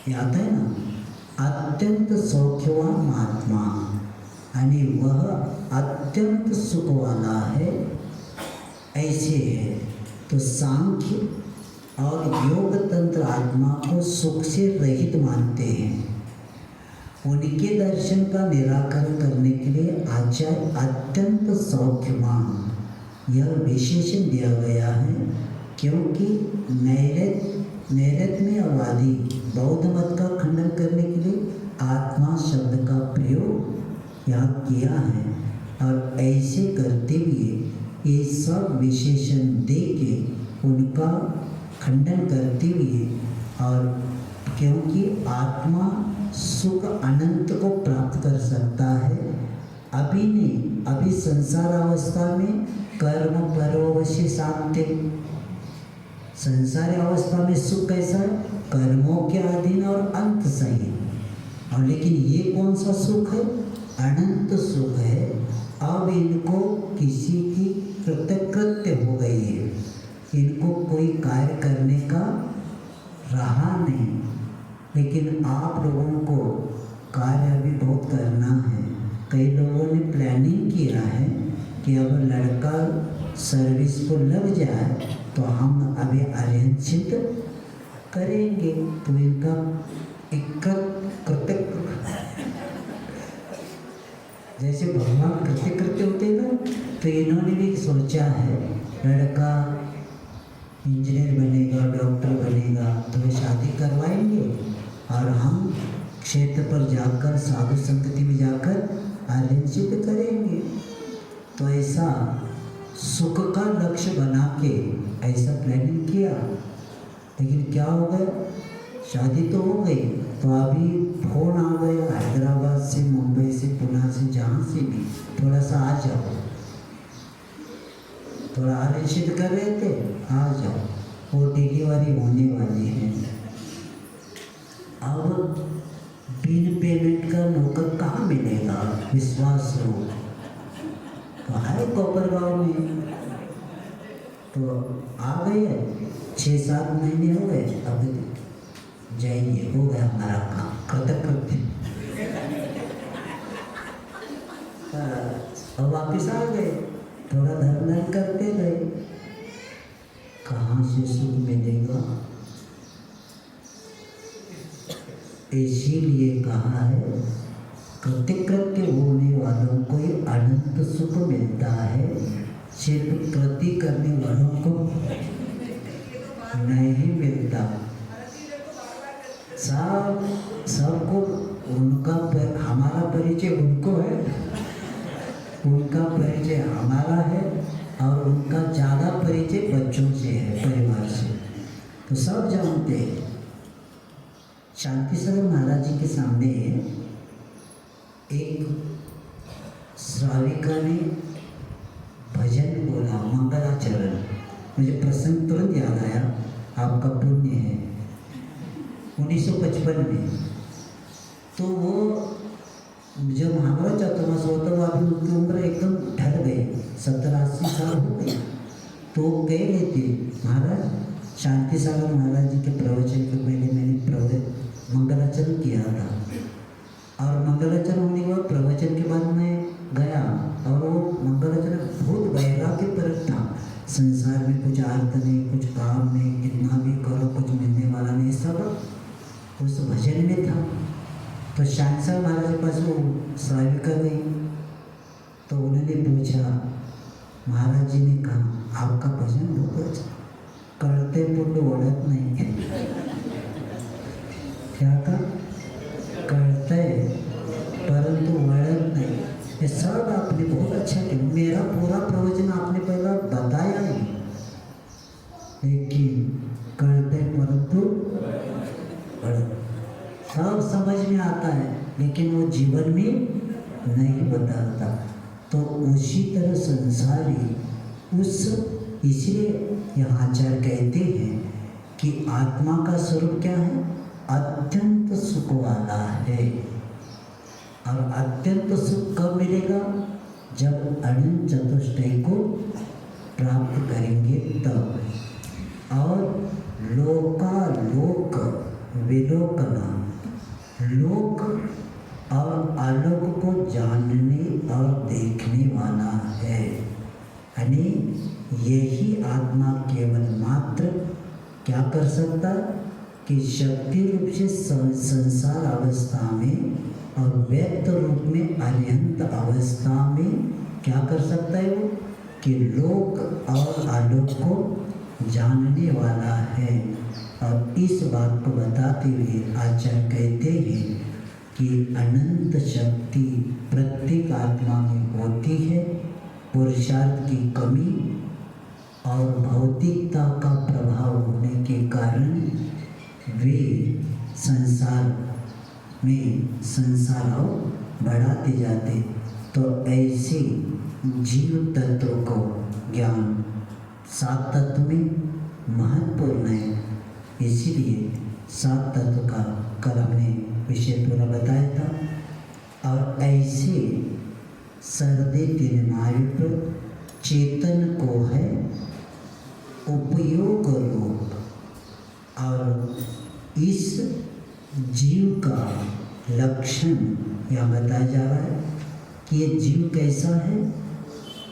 याद है ना, अत्यंत सौख्यवान आत्मा, यानी वह अत्यंत सुख वाला है, ऐसे है। तो सांख्य और योग तंत्र आत्मा को सुख से रहित मानते हैं। उनके दर्शन का निराकरण करने के लिए आचार्य अत्यंत सौख्यवान यह विशेषण दिया गया है, क्योंकि नैरत्म्यवादी बौद्ध मत का खंडन करने के लिए आत्मा शब्द का प्रयोग यहाँ किया है। और ऐसे करते हुए ये सब विशेषण दे के उनका खंडन करते हुए, और क्योंकि आत्मा सुख अनंत को प्राप्त कर सकता है, अभी नहीं, अभी संसार अवस्था में कर्म परोवशी शांति। संसारी अवस्था में सुख कैसा है? कर्मों के अधीन और अंत सही। और लेकिन ये कौन सा सुख है? अनंत सुख है। अब इनको किसी की कृतकृत्य हो गई है, इनको कोई कार्य करने का रहा नहीं। लेकिन आप लोगों को कार्य अभी बहुत करना है। कई लोगों ने प्लानिंग किया है कि अब लड़का सर्विस को लग जाए तो हम अभी आर्यनचित करेंगे, तो इनका कृतज्ञ जैसे भगवान कृतकृत्य होते हैं ना, तो इन्होंने भी सोचा है लड़का इंजीनियर बनेगा, डॉक्टर बनेगा, तो वे शादी करवाएंगे और हम क्षेत्र पर जाकर साधु संगति में जाकर आर्यनचित करेंगे। तो ऐसा सुख का लक्ष्य बना के ऐसा प्लानिंग किया। लेकिन क्या हो गया? शादी तो हो गई, तो अभी फोन आ गया हैदराबाद से, मुंबई से, पुणे से, जहाँ से भी, थोड़ा सा आ जाओ। थोड़ा आरक्षित कर रहे थे, आ जाओ, वो डिलीवरी होने वाली है। अब बिन पेमेंट का नौकर कहाँ मिलेगा? विश्वास हो तो है कोपरगांव में, तो आ गए। 6-7 महीने हो गए, अब जाइए, हो गया हमारा काम, कृतकृत्य। अब वापिस आ गए, थोड़ा धर्म करते गए। कहाँ से सुख मिलेगा? इसीलिए कहा है कृतकृत्य होने वालों को ही अनंत सुख मिलता है, सिर्फ कृति करने वालों को नहीं मिलता। सबको उनका हमारा परिचय उनको है, उनका परिचय हमारा है, और उनका ज़्यादा परिचय बच्चों से है, परिवार से। तो सब जानते हैं। शांति सागर महाराज जी के सामने एक श्राविका ने भजन बोला, मंगलाचरण। मुझे प्रसंग तुरंत याद आया, आपका पुण्य है। 1955 में तो वो जब महाराज चतुर्मास होता वो अभी उनकी उम्र एकदम ढल गई, 70-80 साल हो गई। तो कह रहे थे महाराज, शांति सागर महाराज जी के प्रवचन के पहले मैंने मंगलाचरण किया था, और मंगलाचरण होने के बाद प्रवचन के बाद मैं गया, और वो मंगलाचरण बहुत वैराग्य परक था। संसार में कुछ अर्थ नहीं, कुछ काम नहीं, कितना भी करो कुछ मिलने वाला नहीं, सब उस भजन में था। तो शांति सागर महाराज के पास वो श्राविका गई, तो उन्होंने पूछा, महाराज जी ने कहा आपका भजन बहुत अच्छा, करते पुण्य ओढ़त नहीं है। क्या था? करते परंतु वड़त नहीं। ये सब आपने बहुत अच्छा किया, मेरा पूरा प्रवचन आपने पहला बताया ही, लेकिन करते परंतु वड़त सब समझ में आता है, लेकिन वो जीवन में नहीं बताता। तो उसी तरह संसारी इसलिए यहाँ आचार्य कहते हैं कि आत्मा का स्वरूप क्या है? अत्यंत सुख वाला है। और अत्यंत सुख कब मिलेगा? जब अनंत चतुष्टय को प्राप्त करेंगे तब। और लोकालोक विलोकना, लोक और आलोक को जानने और देखने वाला है। यानी यही आत्मा केवल मात्र क्या कर सकता है कि शक्ति रूप से संसार अवस्था में और व्यक्त रूप में अरिहंत अवस्था में क्या कर सकता है वो, कि लोक और आलोक को जानने वाला है। और इस बात को बताते हुए आचार्य कहते हैं कि अनंत शक्ति प्रत्येक आत्मा में होती है। पुरुषार्थ की कमी और भौतिकता का प्रभाव होने के कारण वे संसार में संसार बढ़ाते जाते। तो ऐसे जीव तत्व को ज्ञान 7 तत्व में महत्वपूर्ण है। इसीलिए 7 तत्व का कल हमने विषय पूरा बताया था। और ऐसे सर्दे तिरमायुक्त चेतन को है उपयोग रूप। और इस जीव का लक्षण यह बताया जा रहा है कि ये जीव कैसा है।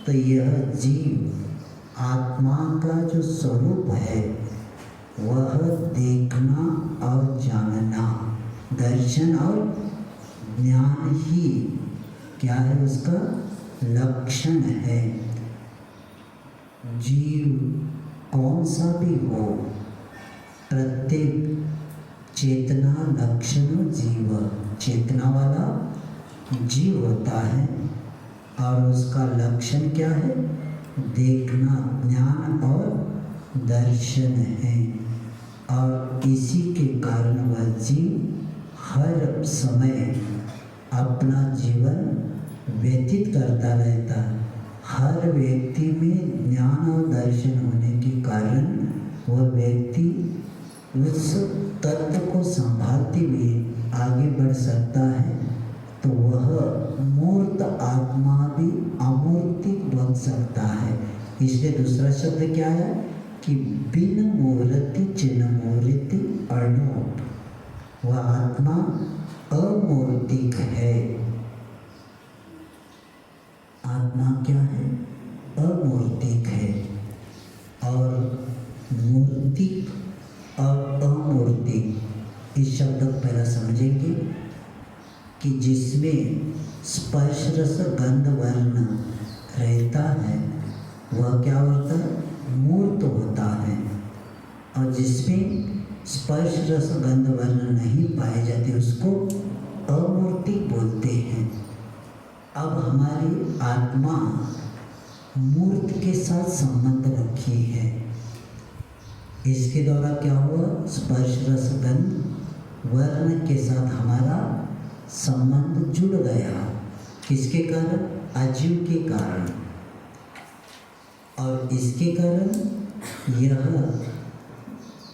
तो यह जीव आत्मा का जो स्वरूप है वह देखना और जानना, दर्शन और ज्ञान ही क्या है, उसका लक्षण है। जीव कौन सा भी हो, प्रत्येक चेतना लक्षण जीव, चेतना वाला जीव होता है और उसका लक्षण क्या है, देखना, ज्ञान और दर्शन है। और इसी के कारण वह जीव हर समय अपना जीवन व्यतीत करता रहता है। हर व्यक्ति में ज्ञान और दर्शन होने के कारण वह व्यक्ति उस तत्व को संभालते हुए आगे बढ़ सकता है। तो वह मूर्त आत्मा भी अमूर्तिक बन सकता है। इसलिए दूसरा शब्द क्या है कि बिन मूर्ति चिन्ह मूर्ति अणुप, वह आत्मा अमूर्तिक है। आत्मा क्या है, अमूर्तिक है। और मूर्तिक और अमूर्तिक इस शब्द को पहला समझेंगे कि जिसमें स्पर्श रस गंध वर्ण रहता है वह क्या होता है, मूर्त होता है। और जिसमें स्पर्श रस गंध वर्ण नहीं पाए जाते उसको अमूर्तिक बोलते हैं। अब हमारी आत्मा मूर्त के साथ संबंध रखी है। इसके द्वारा क्या हुआ, स्पर्श रस गंध वर्ण के साथ हमारा संबंध जुड़ गया। किसके कारण, अजीव के कारण। और इसके कारण यह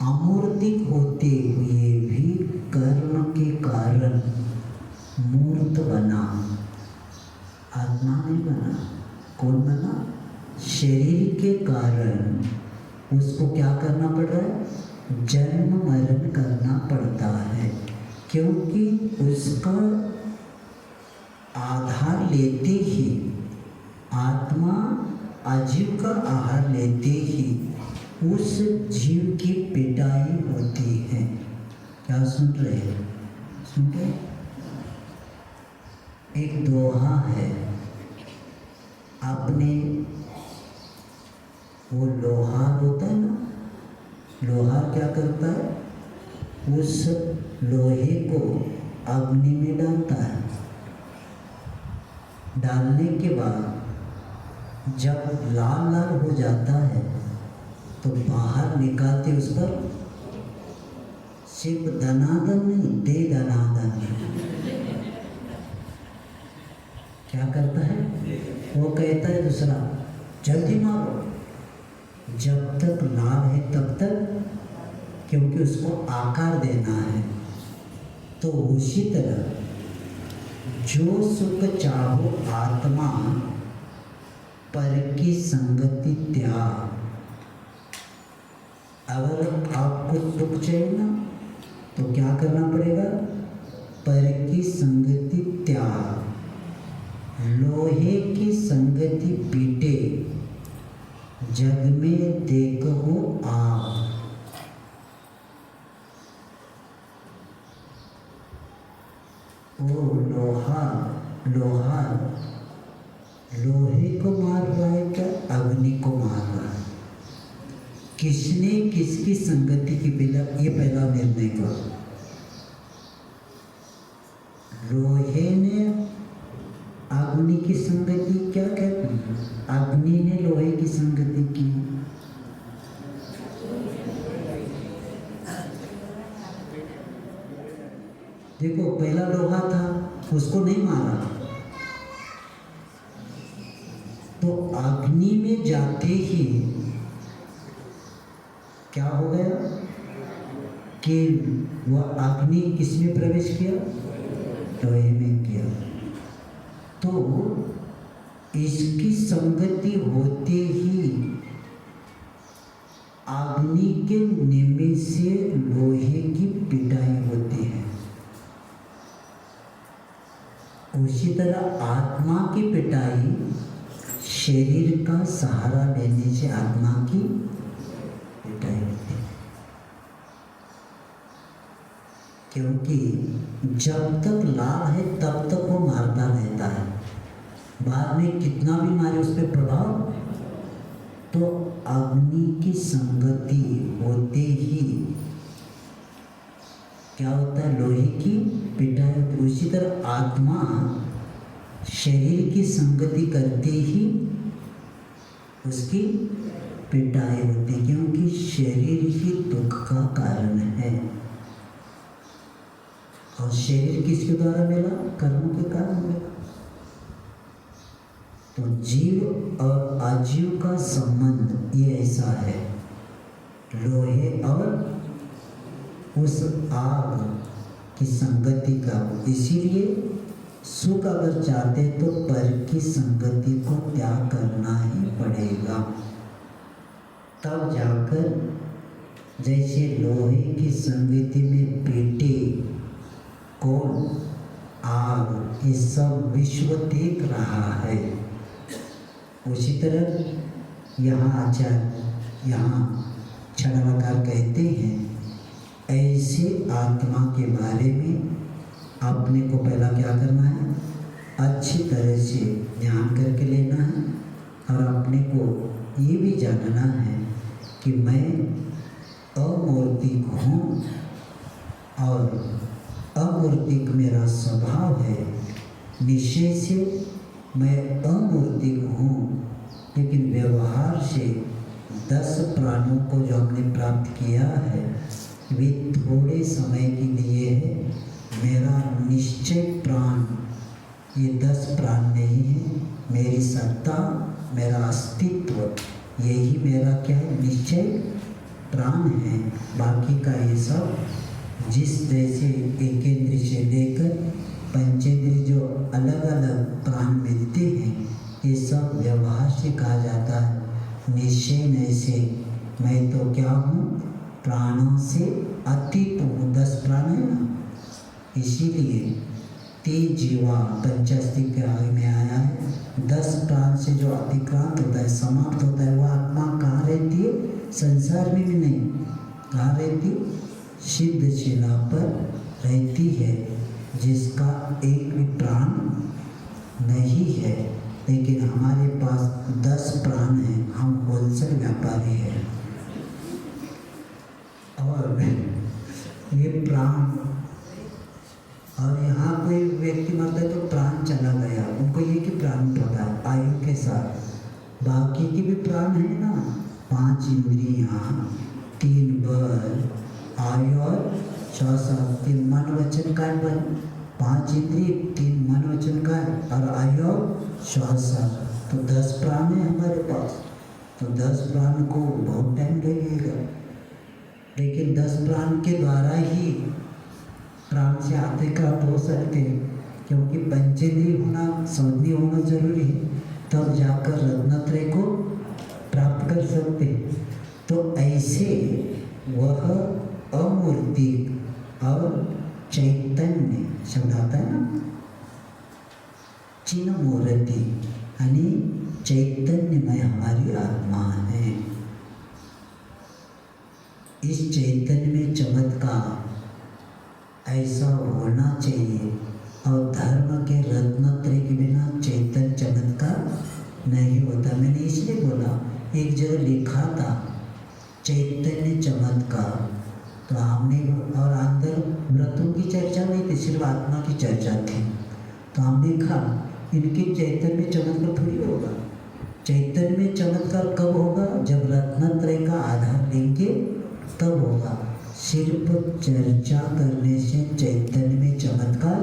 अमूर्तिक होते हुए भी कर्म के कारण मूर्त बना। आत्मा नहीं बना, कौन बना, शरीर के कारण उसको क्या करना पड़ रहा है, जन्म मरण करना पड़ता है। क्योंकि उसका आधार लेते ही, आत्मा अजीव का आहार लेते ही उस जीव की पिटाई होती है। क्या सुन रहे हैं, सुन रहे? एक दोहा है, आपने वो लोहार होता है ना, लोहार क्या करता है, उस लोहे को अग्नि में डालता है। डालने के बाद जब लाल लाल हो जाता है तो बाहर निकालते उस पर सिर्फ दनादन नहीं, दे दनादन क्या करता है, वो कहता है दूसरा जल्दी मारो, जब तक लाल है तब तक, क्योंकि उसको आकार देना है। तो उसी तरह जो सुख चाहो आत्मा पर की संगति त्याग। अगर आपको सुख चाहिए ना तो क्या करना पड़ेगा, पर की संगति त्याग। लोहे की संगति पीटे, जग में देखो आप। वो लोहार लोहे को मार रहा है क्या, अग्नि को मार रहा है। किसने किसकी संगति की बिना, ये पहला निर्णय करो। लोहे ने अग्नि की संगति क्या कहती, अग्नि ने लोहे की संगति की। देखो पहला लोहा था, उसको नहीं मारा, तो अग्नि में जाते ही क्या हो गया कि वह अग्नि किसमें प्रवेश किया? लोहे में किया। तो इसकी संगति होते ही अग्नि के निमित्त से लोहे की पिटाई होती है। उसी तरह आत्मा की पिटाई शरीर का सहारा लेने से आत्मा की पिटाई होती है। क्योंकि जब तक लाभ है तब तक वो मारता रहता है, बाद में कितना भी मारे उस पर प्रभाव। तो अग्नि की संगति होते ही क्या होता है? लोहे की पिटाई होती है। उसी तरह आत्मा शरीर की संगति करते ही उसकी पिटाई होती है, क्योंकि शरीर ही दुख का कारण है। और शरीर किसके द्वारा मिला? कर्मों के कारण मिला। तो जीव और अजीव का संबंध ये ऐसा है, लोहे और उस आग की संगति का। इसीलिए सुख अगर चाहते तो पर की संगति को त्याग करना ही पड़ेगा, तब जाकर जैसे लोहे की संगति में पीटे कौन? आग। ये सब विश्व देख रहा है। उसी तरह यहाँ आचार्य यहाँ छायाकार कहते हैं, ऐसे आत्मा के बारे में आपने को पहला क्या करना है? अच्छी तरह से ध्यान करके लेना है और अपने को ये भी जानना है कि मैं अमूर्तिक हूँ और अमूर्तिक मेरा स्वभाव है। निश्चय से मैं अमूर्तिक हूँ, लेकिन व्यवहार से 10 प्राणों को जो हमने प्राप्त किया है वे थोड़े समय के लिए है। मेरा निश्चय प्राण ये 10 प्राण नहीं है। मेरी सत्ता, मेरा अस्तित्व यही मेरा क्या है? निश्चय प्राण है। बाकी का ये सब जिस जैसे एकेंद्र से लेकर पंचेंद्र जो अलग अलग प्राण मिलते हैं, ये सब व्यवहार से कहा जाता है। निश्चय ऐसे मैं तो क्या हूँ? प्राणों से अतीत हूँ। 10 प्राण है ना, इसीलिए तेज जीवा पंचास्तिक के आगे में आया है। 10 प्राण से जो अतिक्रांत होता है, समाप्त होता है, वह आत्मा कहाँ रहती है? संसार में भी नहीं। कहाँ रहती? सिद्ध शिला पर रहती है, जिसका एक भी प्राण नहीं है। लेकिन हमारे पास 10 प्राण हैं, हम होलसेल व्यापारी हैं। और ये प्राण, और यहाँ कोई व्यक्ति मरता है तो प्राण चला गया, उनको ये कि प्राण उठा है आयु के साथ। बाकी के भी प्राण है ना, 5 इंद्रियाँ, 3 बल, आयु और श्वास, 3 मन वचन काय बल। 5 इंद्रिय, 3 मन वचन काय और आयु और श्वास। तो 10 प्राण है हमारे पास। तो 10 प्राण को बहुत टाइम लगेगा, लेकिन 10 प्राण के द्वारा ही प्राण से अतिक्रांत हो सकते हैं, क्योंकि पंचेंद्रिय होना, संज्ञ होना जरूरी है, तब जाकर रत्नत्रय को प्राप्त कर सकते हैं। तो ऐसे वह अमूर्तिक और चैतन्य शब्द आता है ना, चिन्ह मूर्ति यानी चैतन्यमय हमारी आत्मा है। इस चैतन्य में चमत्कार ऐसा होना चाहिए, और धर्म के रत्नत्रय के बिना चैतन्य चमत्कार नहीं होता। मैंने इसलिए बोला, एक जगह लिखा था चैतन्य चमत्कार, तो हमने और अंदर व्रतों की चर्चा नहीं थी, सिर्फ आत्मा की चर्चा थी। तो हमने कहा इनके चैतन्य में चमत्कार थोड़ी होगा। चैतन्य में चमत्कार कब होगा? जब रत्नत्रय का आधार लेंगे तब होगा। सिर्फ चर्चा करने से चैतन्य में चमत्कार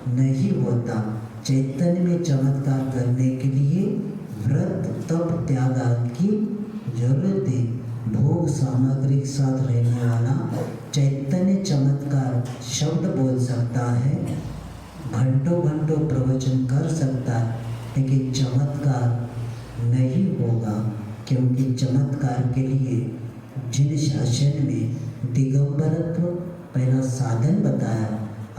नहीं होता। चैतन्य में चमत्कार करने के लिए व्रत तप त्याग की जरूरत है। भोग सामग्री के साथ रहने वाला चैतन्य चमत्कार शब्द बोल सकता है, घंटों घंटों प्रवचन कर सकता है, लेकिन चमत्कार नहीं होगा, क्योंकि चमत्कार के लिए जिन शासन में दिगंबरत्व पहला साधन बताया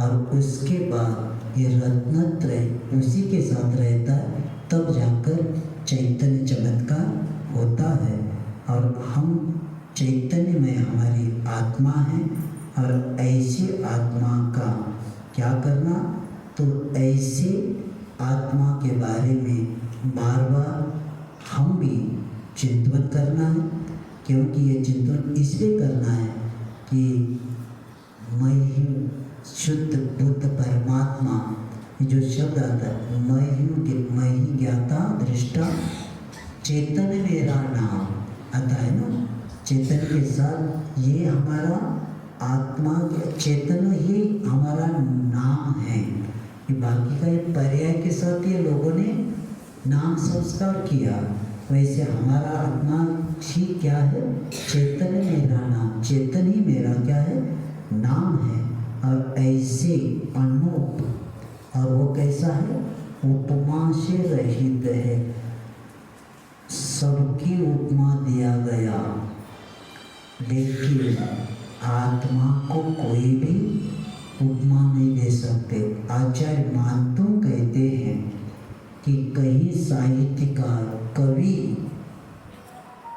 और उसके बाद ये रत्नत्रय उसी के साथ रहता है, तब जाकर चैतन्य चमत्कार होता है। और हम चैतन्य में हमारी आत्मा है, और ऐसी आत्मा का क्या करना, तो ऐसे आत्मा के बारे में बार बार हम भी चिंतन करना है, क्योंकि ये चिंतन इसलिए करना है कि मैं ही शुद्ध बुद्ध परमात्मा, जो शब्द आता है मैं ही ज्ञाता दृष्टा, चेतन मेरा नाम आता है ना। चेतन के साथ ये हमारा आत्मा के चेतन ही हमारा नाम है। ये बाकी का ये पर्याय के साथ ये लोगों ने नाम संस्कार किया, वैसे हमारा आत्मा ही क्या है, चेतन मेरा नाम, चेतन ही मेरा क्या है, नाम है। और ऐसे अनूप, और वो कैसा है, उपमा से रहित है, सबकी उपमा दिया गया, लेकिन आत्मा को कोई भी उपमा नहीं दे सकते। आचार्य मानतु कहते हैं कि कई साहित्यकार कवि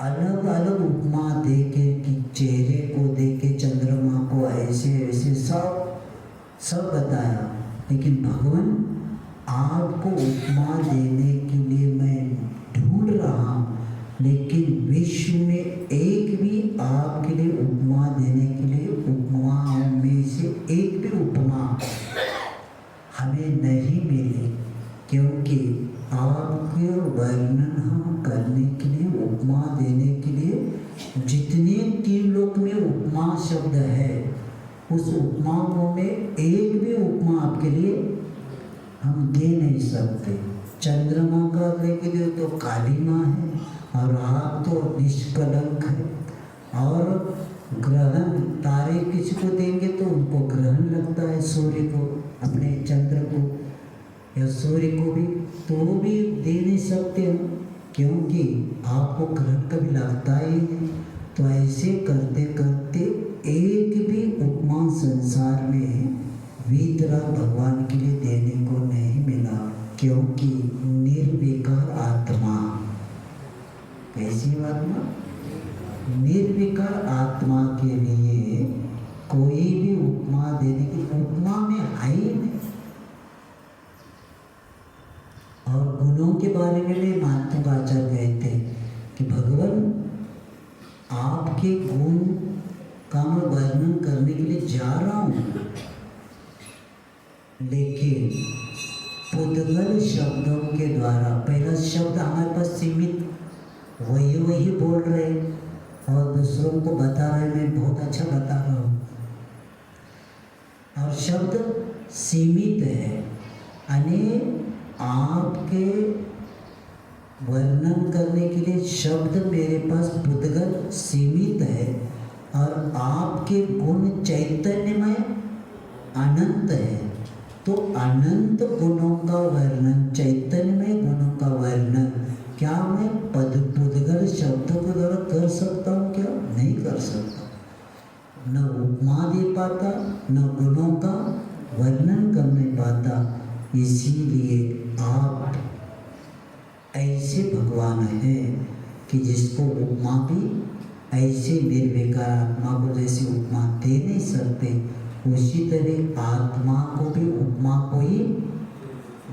अलग अलग उपमा देके, कि चेहरे को देके चंद्रमा को ऐसे ऐसे सब बताया, लेकिन भगवान आपको उपमा देने के लिए मैं ढूंढ रहा हूँ, लेकिन विश्व में एक भी आपके लिए उपमा देने के लिए, उपमाओं में से एक भी उपमा हमें नहीं मिली, क्योंकि आपके वर्णन हम करने के लिए, उपमा देने के लिए जितने तीन लोक में उपमा शब्द है, उस उपमाओं में एक भी उपमा आपके लिए हम दे नहीं सकते। चंद्रमा का लेके लिए तो कालिमा है, और आप तो निष्कलंक है, और ग्रहण तारे किसी को देंगे तो उनको ग्रहण लगता है, सूर्य को, अपने चंद्र को या सूर्य को भी, तो वो भी दे नहीं सकते हो, क्योंकि आपको ग्रहण कभी लगता ही नहीं। तो ऐसे करते करते एक भी उपमा संसार में वीतराग भगवान के लिए देने को नहीं मिला, क्योंकि निर्विकार आत्मा, कैसी आत्मा, निर्विकार आत्मा के लिए कोई भी उपमा देने की, उपमा में है ही नहीं। और गुणों के बारे में भी मानव आचार्य कहते हैं कि भगवान आपके गुण का मैं वर्णन करने के लिए जा रहा हूँ, लेकिन पुद्गल शब्दों के द्वारा, पहला शब्द हमारे पास सीमित, वही बोल रहे और दूसरों को बता रहे, मैं बहुत अच्छा बता रहा हूँ, और शब्द सीमित है, यानी आपके वर्णन करने के लिए शब्द मेरे पास पुद्गल सीमित है, और आपके गुण चैतन्यमय अनंत है, तो अनंत गुणों का वर्णन, चैतन्यमय गुणों का वर्णन क्या मैं पुद्गल शब्दों के द्वारा कर सकता हूँ? क्या नहीं कर सकता। न उपमा दे पाता, न गुणों का वर्णन कर नहीं पाता। इसीलिए आप ऐसे भगवान हैं कि जिसको उपमा भी ऐसे निर्विकार आत्मा को जैसे उपमा दे नहीं सकते, उसी तरह आत्मा को भी उपमा कोई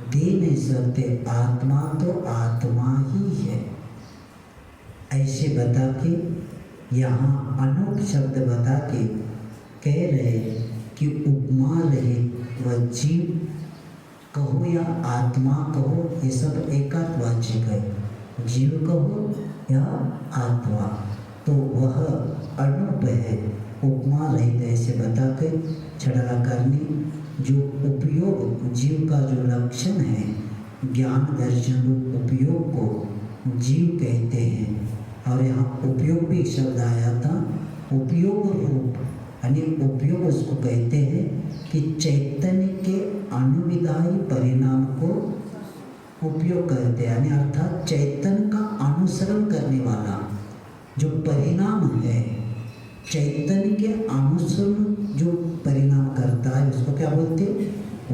दे नहीं सकते। आत्मा तो आत्मा ही है, ऐसे बता के यहाँ अनूप शब्द बता के कह रहे कि उपमा रहे वह जीव कहो या आत्मा कहो, ये सब एकात्मवाचक है, जीव कहो या आत्मा, तो वह अनूप है, उपमा रहित। ऐसे बता के छड़ला करनी जो उपयोग जीव का जो लक्षण है, ज्ञान दर्शन रूप उपयोग को जीव कहते हैं। और यहाँ उपयोग भी शब्द आया था, उपयोग रूप, यानी उपयोग उसको कहते हैं कि चैतन्य के अनुविधायी परिणाम को उपयोग करते हैं, यानी अर्थात चैतन्य का अनुसरण करने वाला जो परिणाम है, चैतन्य के अनुसरण जो परिणाम करता है उसको क्या बोलते हैं?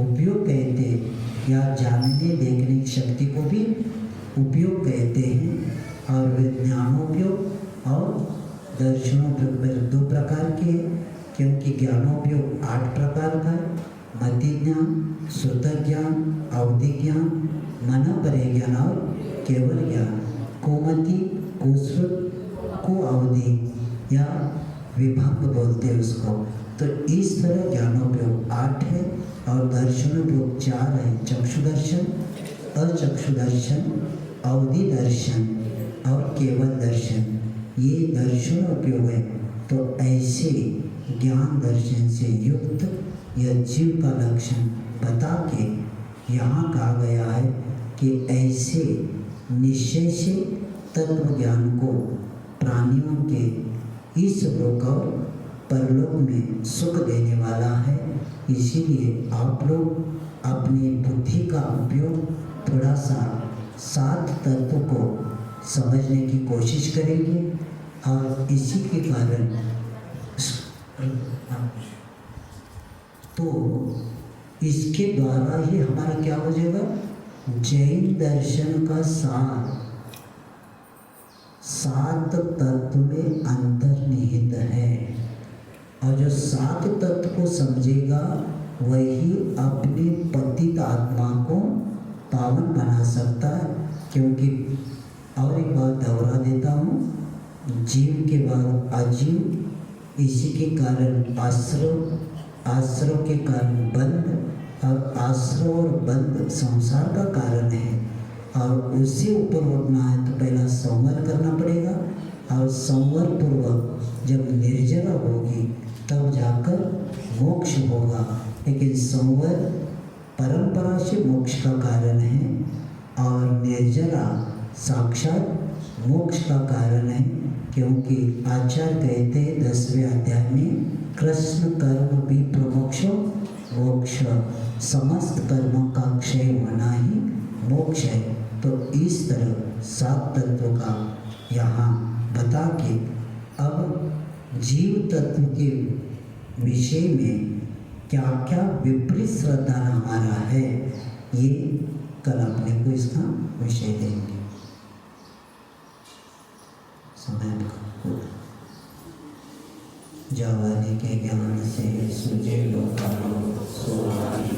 उपयोग कहते हैं। या जानने देखने की शक्ति को भी उपयोग कहते हैं। और ज्ञानोपयोग और दर्शनोपयोग दो प्रकार के हैं, क्योंकि ज्ञानोपयोग 8 प्रकार का है। मति ज्ञान, श्रुत ज्ञान, अवधि ज्ञान, मन परिज्ञान और केवल ज्ञान। कोमति, कुश्रुत, को अवधि या विभंग बोलते हैं उसको। तो इस तरह ज्ञानोपयोग 8 है और दर्शनोपयोग 4 है। चक्षु दर्शन, अचक्षु दर्शन, अवधि दर्शन और केवल दर्शन, ये दर्शनोपयोग है। तो ऐसे ज्ञान दर्शन से युक्त यह जीव का लक्षण बता के यहाँ कहा गया है कि ऐसे निश्चय से तत्व ज्ञान को प्राणियों के इस लोक और परलोक में सुख देने वाला है। इसीलिए आप लोग अपनी बुद्धि का उपयोग थोड़ा सा 7 तत्व को समझने की कोशिश करेंगे और इसी के कारण तो इसके द्वारा ही हमारा क्या हो जाएगा? जैन दर्शन का सात तत्व में अंतर्निहित है। और जो 7 तत्व को समझेगा वही अपने पतित आत्मा को पावन बना सकता है। क्योंकि और एक बात दोहरा देता हूँ, जीव के बाद अजीव, इसी के कारण आश्रव, आश्रव के कारण बंध और आश्रव और बंध संसार का कारण है। और उससे ऊपर उठना है तो पहला संवर करना पड़ेगा और संवर पूर्वक जब निर्जरा होगी तब जाकर मोक्ष होगा। लेकिन संवर परंपरा से मोक्ष का कारण है और निर्जरा साक्षात मोक्ष का कारण है। क्योंकि आचार्य कहते हैं 10वें अध्याय में, कृष्ण कर्म भी प्रमोक्षो मोक्ष, समस्त कर्मों का क्षय होना ही मोक्ष है। तो इस तरह 7 तत्वों का यहाँ बता के अब जीव तत्व के विषय में क्या क्या विपरीत श्रद्धा हमारा है, ये कल अपने को इसका विषय देंगे। समय जवानी के ज्ञान से सूझे लोकालोक सोहारी